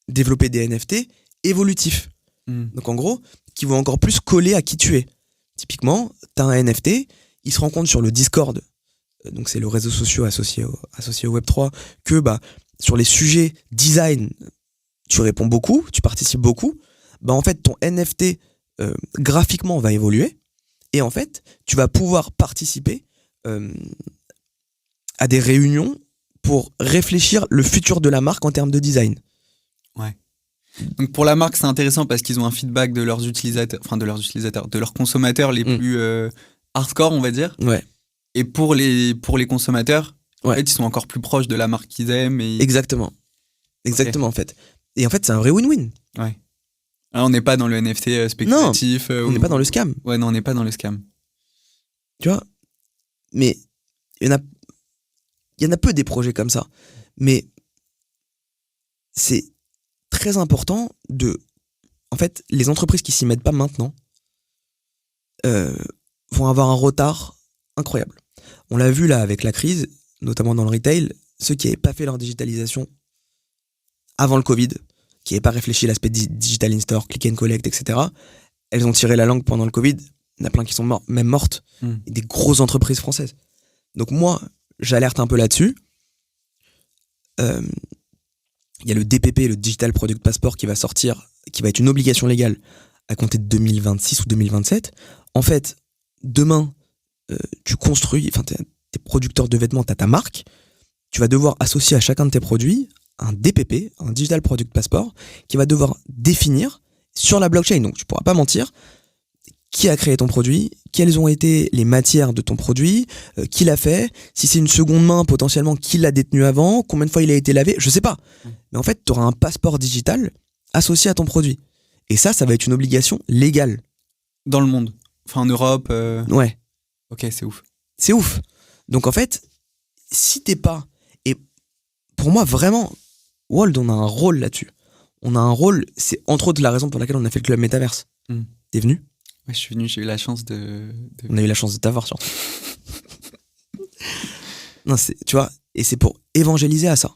développer des NFT évolutifs. Donc en gros, qui vont encore plus coller à qui tu es. Typiquement, t'as un NFT, il se rend compte sur le Discord, donc c'est le réseau social associé au Web3, que sur les sujets design, tu réponds beaucoup, tu participes beaucoup. En fait, ton NFT graphiquement va évoluer. Et en fait, tu vas pouvoir participer à des réunions pour réfléchir le futur de la marque en termes de design. Ouais. Donc pour la marque, c'est intéressant parce qu'ils ont un feedback de leurs utilisateurs, de leurs consommateurs les plus hardcore, on va dire. Ouais. Et pour les consommateurs, en fait, ils sont encore plus proches de la marque qu'ils aiment. Exactement. Exactement, en fait. Et en fait, c'est un vrai win-win. Ouais. Alors, on n'est pas dans le NFT spéculatif. Non, on n'est pas dans le scam. Ouais, non, on n'est pas dans le scam. Tu vois, mais il y en a peu des projets comme ça. Mais c'est très important en fait, les entreprises qui s'y mettent pas maintenant vont avoir un retard incroyable. On l'a vu là avec la crise, notamment dans le retail, ceux qui n'avaient pas fait leur digitalisation avant le Covid, qui n'avaient pas réfléchi à l'aspect digital in-store, click and collect, etc. Elles ont tiré la langue pendant le Covid. Il y en a plein qui sont même mortes. Et des grosses entreprises françaises. Donc moi, j'alerte un peu là-dessus. Il y a le DPP, le Digital Product Passport, qui va sortir, qui va être une obligation légale à compter de 2026 ou 2027. En fait, demain, tu construis, enfin, t'es producteur de vêtements, t'as ta marque. Tu vas devoir associer à chacun de tes produits un DPP, un Digital Product Passport, qui va devoir définir sur la blockchain. Donc, tu pourras pas mentir. Qui a créé ton produit, quelles ont été les matières de ton produit, qui l'a fait, si c'est une seconde main potentiellement, qui l'a détenu avant, combien de fois il a été lavé, je sais pas. Mais en fait, tu auras un passeport digital associé à ton produit. Et ça va être une obligation légale. Dans le monde. Enfin, en Europe. Ouais. Ok, c'est ouf. C'est ouf. Donc en fait, si t'es pas... Et pour moi, vraiment, Wald, on a un rôle là-dessus. On a un rôle, c'est entre autres la raison pour laquelle on a fait le club Metaverse. T'es venu ? Ouais, je suis venu, j'ai eu la chance On a eu la chance de t'avoir, surtout. Non, tu vois, et c'est pour évangéliser à ça.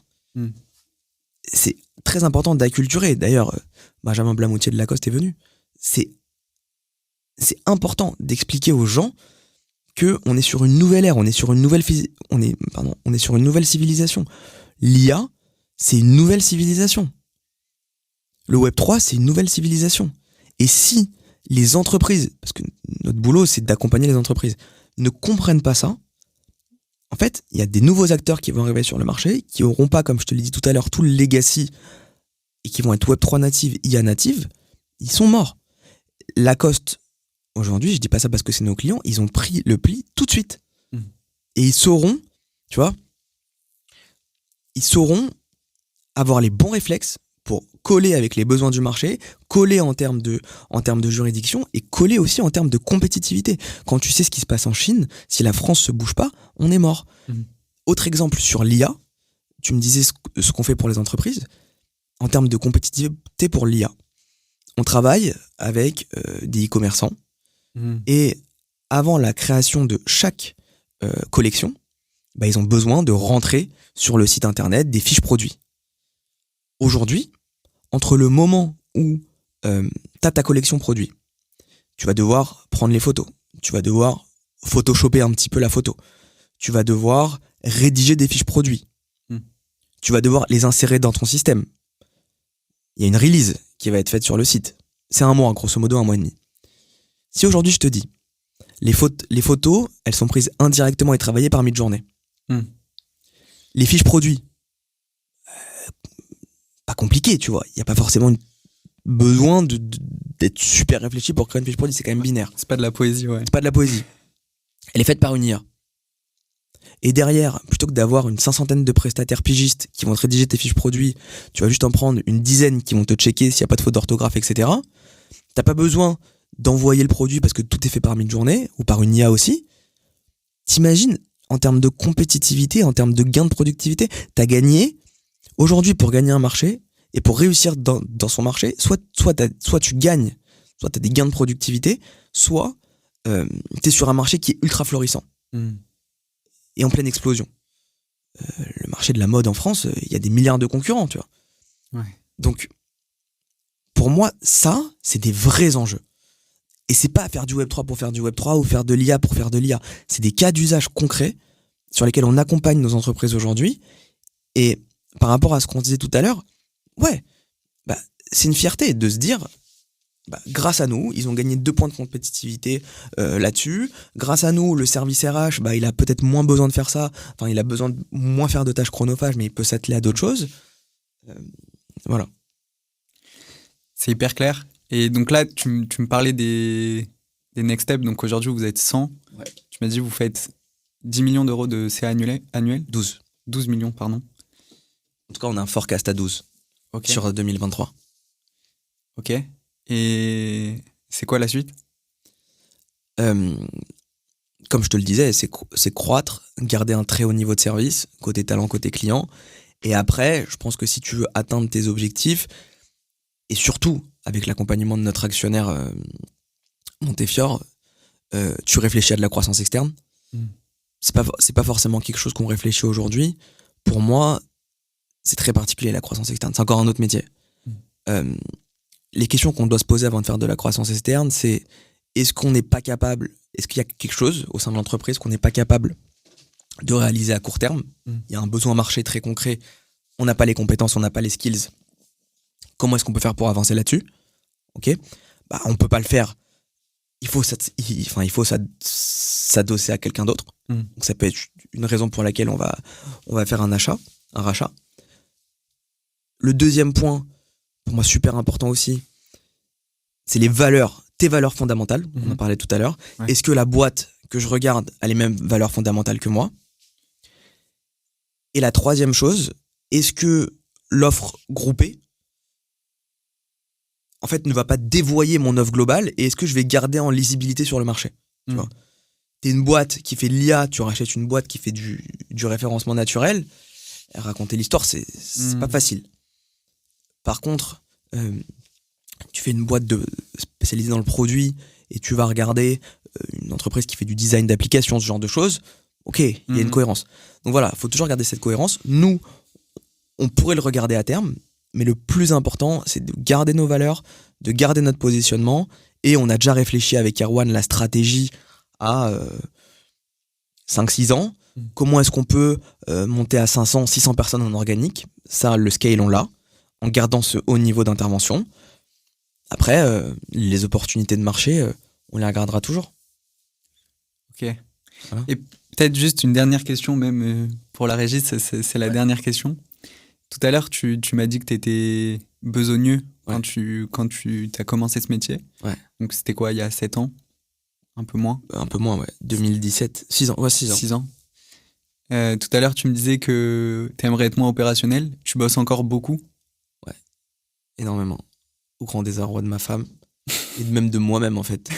C'est très important d'acculturer. D'ailleurs, Benjamin Blamoutier de Lacoste est venu. C'est important d'expliquer aux gens qu'on est sur une nouvelle ère, on est sur une nouvelle civilisation. L'IA, c'est une nouvelle civilisation. Le Web3, c'est une nouvelle civilisation. Et si les entreprises, parce que notre boulot c'est d'accompagner les entreprises, ne comprennent pas ça, en fait, il y a des nouveaux acteurs qui vont arriver sur le marché, qui n'auront pas, comme je te l'ai dit tout à l'heure, tout le legacy, et qui vont être Web3 native, IA native, ils sont morts. Lacoste, aujourd'hui, je dis pas ça parce que c'est nos clients, ils ont pris le pli tout de suite. Et ils sauront, tu vois, ils sauront avoir les bons réflexes pour coller avec les besoins du marché, coller en termes de juridiction et coller aussi en termes de compétitivité. Quand tu sais ce qui se passe en Chine, si la France se bouge pas, on est mort. Autre exemple sur l'IA, tu me disais ce qu'on fait pour les entreprises. En termes de compétitivité pour l'IA, on travaille avec des e-commerçants et avant la création de chaque collection, ils ont besoin de rentrer sur le site internet des fiches produits. Aujourd'hui, entre le moment où tu as ta collection produit, tu vas devoir prendre les photos, tu vas devoir photoshopper un petit peu la photo, tu vas devoir rédiger des fiches produits, tu vas devoir les insérer dans ton système. Il y a une release qui va être faite sur le site. C'est un mois, grosso modo, 1 mois et demi. Si aujourd'hui je te dis, les photos, elles sont prises indirectement et travaillées par Midjourney. Les fiches produits, pas compliqué, tu vois. Il n'y a pas forcément besoin d'être super réfléchi pour créer une fiche produit, c'est quand même binaire. C'est pas de la poésie, ouais. C'est pas de la poésie. Elle est faite par une IA. Et derrière, plutôt que d'avoir une 500aine de prestataires pigistes qui vont te rédiger tes fiches produits, tu vas juste en prendre une dizaine qui vont te checker s'il n'y a pas de faute d'orthographe, etc. T'as pas besoin d'envoyer le produit parce que tout est fait par Midjourney ou par une IA aussi. T'imagines, en termes de compétitivité, en termes de gain de productivité, t'as gagné. Aujourd'hui, pour gagner un marché et pour réussir dans son marché, soit tu gagnes, soit t'as des gains de productivité, soit t'es sur un marché qui est ultra florissant. Et en pleine explosion. Le marché de la mode en France, il y a des milliards de concurrents, tu vois. Ouais. Donc, pour moi, ça, c'est des vrais enjeux. Et c'est pas faire du Web3 pour faire du Web3 ou faire de l'IA pour faire de l'IA. C'est des cas d'usage concrets sur lesquels on accompagne nos entreprises aujourd'hui. Et par rapport à ce qu'on disait tout à l'heure, c'est une fierté de se dire, grâce à nous, ils ont gagné 2 points de compétitivité là-dessus. Grâce à nous, le service RH, il a peut-être moins besoin de faire ça. Enfin, il a besoin de moins faire de tâches chronophages, mais il peut s'atteler à d'autres choses. Voilà. C'est hyper clair. Et donc là, tu me parlais des next steps. Donc aujourd'hui, vous êtes 100. Ouais. Tu m'as dit vous faites 10 millions d'euros de CA annuel 12. 12 millions, pardon. En tout cas, on a un forecast à 12 sur 2023. Ok. Et c'est quoi la suite ? Comme je te le disais, c'est croître, garder un très haut niveau de service, côté talent, côté client. Et après, je pense que si tu veux atteindre tes objectifs, et surtout avec l'accompagnement de notre actionnaire Montefiore, tu réfléchis à de la croissance externe. C'est pas forcément quelque chose qu'on réfléchit aujourd'hui. Pour moi, c'est très particulier la croissance externe. C'est encore un autre métier. Les questions qu'on doit se poser avant de faire de la croissance externe, c'est est-ce qu'on n'est pas capable, est-ce qu'il y a quelque chose au sein de l'entreprise qu'on n'est pas capable de réaliser à court terme ? Il y a un besoin marché très concret, on n'a pas les compétences, on n'a pas les skills. Comment est-ce qu'on peut faire pour avancer là-dessus ? Ok ? On peut pas le faire. Il faut s'adosser à quelqu'un d'autre. Donc ça peut être une raison pour laquelle on va faire un rachat. Le deuxième point, pour moi super important aussi, c'est tes valeurs fondamentales. On en parlait tout à l'heure. Ouais. Est-ce que la boîte que je regarde a les mêmes valeurs fondamentales que moi ? Et la troisième chose, est-ce que l'offre groupée en fait ne va pas dévoyer mon offre globale et est-ce que je vais garder en lisibilité sur le marché ? Tu vois ? T'es une boîte qui fait de l'IA, tu rachètes une boîte qui fait du référencement naturel, raconter l'histoire c'est pas facile. Par contre, tu fais une boîte spécialisée dans le produit et tu vas regarder une entreprise qui fait du design d'application, ce genre de choses, ok, il y a une cohérence. Donc voilà, il faut toujours garder cette cohérence. Nous, on pourrait le regarder à terme, mais le plus important, c'est de garder nos valeurs, de garder notre positionnement. Et on a déjà réfléchi avec Erwan la stratégie à 5-6 ans. Comment est-ce qu'on peut monter à 500, 600 personnes en organique ? Ça, le scale, on l'a, en gardant ce haut niveau d'intervention. Après, les opportunités de marché, on les regardera toujours. Ok. Voilà. Et peut-être juste une dernière question, même pour la régie, c'est la dernière question. Tout à l'heure, tu m'as dit que tu étais besogneux quand tu as commencé ce métier. Ouais. Donc c'était quoi, il y a 7 ans ? Un peu moins ? Un peu moins, ouais. 2017. 6 ans. Ouais, 6 ans. 6 ans. Tout à l'heure, tu me disais que tu aimerais être moins opérationnel. Tu bosses encore beaucoup? Ouais, énormément. Au grand désarroi de ma femme et même de moi-même en fait.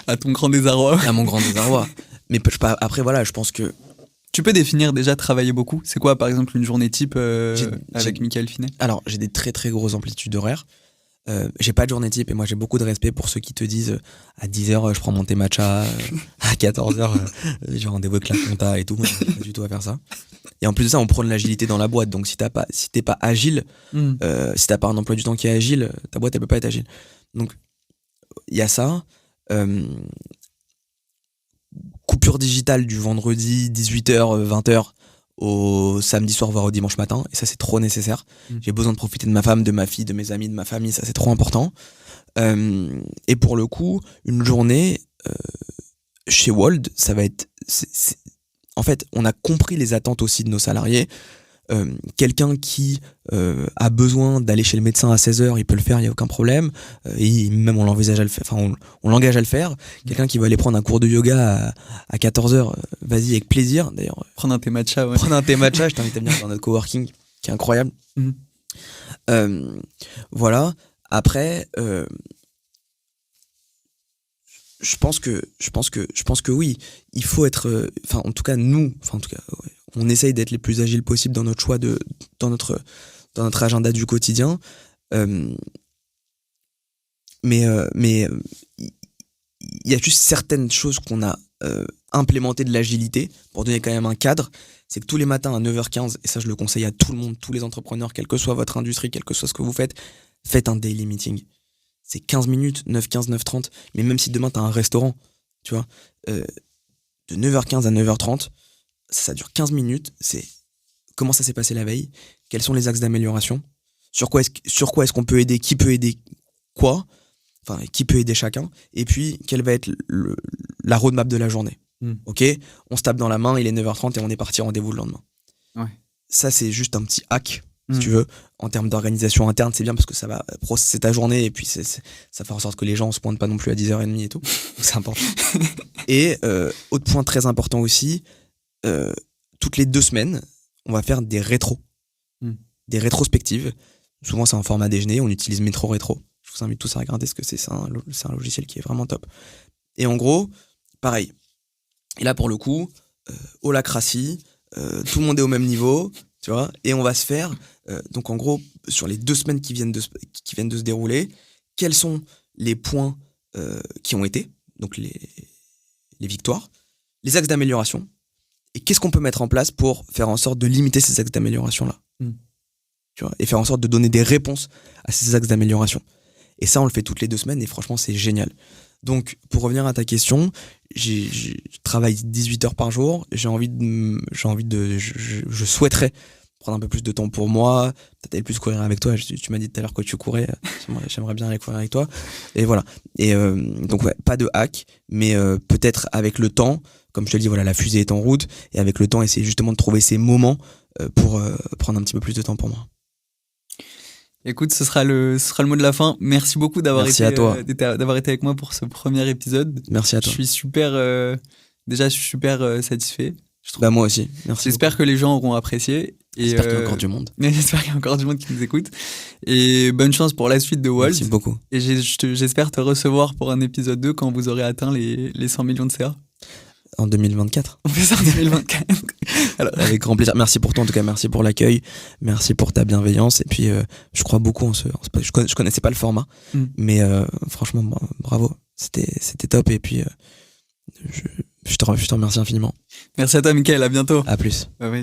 À ton grand désarroi. À mon grand désarroi. Mais après voilà, je pense que... Tu peux définir déjà travailler beaucoup? C'est quoi par exemple une journée type avec Mickaël Finet? Alors j'ai des très très grosses amplitudes horaires. J'ai pas de journée type et moi j'ai beaucoup de respect pour ceux qui te disent à 10h je prends mon thé matcha, à 14h j'ai rendez-vous avec la compta et tout. Moi j'ai pas du tout à faire ça. Et en plus de ça on prône l'agilité dans la boîte, donc si t'es pas agile, si t'as pas un emploi du temps qui est agile, ta boîte elle peut pas être agile. Donc il y a ça. Coupure digitale du vendredi 18h 20h au samedi soir voire au dimanche matin, et ça c'est trop nécessaire. J'ai besoin de profiter de ma femme, de ma fille, de mes amis, de ma famille, ça c'est trop important. Et pour le coup une journée chez Wold, ça va être en fait on a compris les attentes aussi de nos salariés. Quelqu'un qui a besoin d'aller chez le médecin à 16h, il peut le faire, il n'y a aucun problème. Et même on l'envisage à le faire, enfin on l'engage à le faire. Quelqu'un qui va aller prendre un cours de yoga à 14h, vas-y avec plaisir. D'ailleurs, prendre un thé matcha, ouais. Prendre un thé matcha, je t'invite à venir dans notre coworking qui est incroyable. Voilà. Après, je pense que oui, il faut être, en tout cas nous, ouais, on essaye d'être les plus agiles possible dans notre choix dans notre agenda du quotidien. Mais il y a juste certaines choses qu'on a implémentées de l'agilité pour donner quand même un cadre. C'est que tous les matins à 9h15, et ça je le conseille à tout le monde, tous les entrepreneurs, quelle que soit votre industrie, quel que soit ce que vous faites un daily meeting. C'est 15 minutes, 9h15, 9h30, mais même si demain t'as un restaurant, tu vois, de 9h15 à 9h30, ça dure 15 minutes, c'est comment ça s'est passé la veille, quels sont les axes d'amélioration, sur quoi est-ce qu'on peut aider, qui peut aider quoi, enfin qui peut aider chacun, et puis quelle va être la roadmap de la journée. Ok, on se tape dans la main, il est 9h30 et on est parti, rendez-vous le lendemain. Ouais. Ça c'est juste un petit hack, si tu veux, en termes d'organisation interne, c'est bien parce que ça va processer ta journée et puis ça fait en sorte que les gens se pointent pas non plus à 10h30 et tout, donc c'est important. Et autre point très important aussi, toutes les 2 semaines, on va faire des rétros, des rétrospectives. Souvent c'est en format déjeuner, on utilise Métro Rétro. Je vous invite tous à regarder ce que c'est un logiciel qui est vraiment top. Et en gros, pareil. Et là pour le coup, holacratie, tout le monde est au même niveau, tu vois. Et on va se faire, donc en gros, sur les 2 semaines qui viennent de se dérouler, quels sont les points qui ont été, donc les victoires, les axes d'amélioration. Et qu'est-ce qu'on peut mettre en place pour faire en sorte de limiter ces axes d'amélioration-là, tu vois, et faire en sorte de donner des réponses à ces axes d'amélioration. Et ça, on le fait toutes les 2 semaines et franchement, c'est génial. Donc, pour revenir à ta question, je travaille 18 heures par jour. Je souhaiterais prendre un peu plus de temps pour moi, peut-être aller plus courir avec toi. Tu m'as dit tout à l'heure que tu courais. J'aimerais bien aller courir avec toi. Et voilà. Et donc, ouais, pas de hack, mais peut-être avec le temps, comme je te le dis, voilà, la fusée est en route, et avec le temps, essayer justement de trouver ces moments pour prendre un petit peu plus de temps pour moi. Écoute, ce sera le mot de la fin. Merci beaucoup d'avoir été avec moi pour ce premier épisode. Merci à toi. Je suis super satisfait. Moi aussi. Merci. J'espère que les gens auront apprécié. J'espère qu'il y a encore du monde. J'espère qu'il y a encore du monde qui nous écoute. Et bonne chance pour la suite de Wold. Merci beaucoup. Et j'espère te recevoir pour un épisode 2 quand vous aurez atteint les 100 millions de CA. En 2024. On fait ça en 2024. Alors, avec grand plaisir. Merci pour toi, en tout cas, merci pour l'accueil. Merci pour ta bienveillance. Et puis, je crois beaucoup en ce je connaissais pas le format. Mais franchement, bravo. C'était top. Et puis, je te remercie infiniment. Merci à toi, Mickaël. À bientôt. À plus. Bye bye.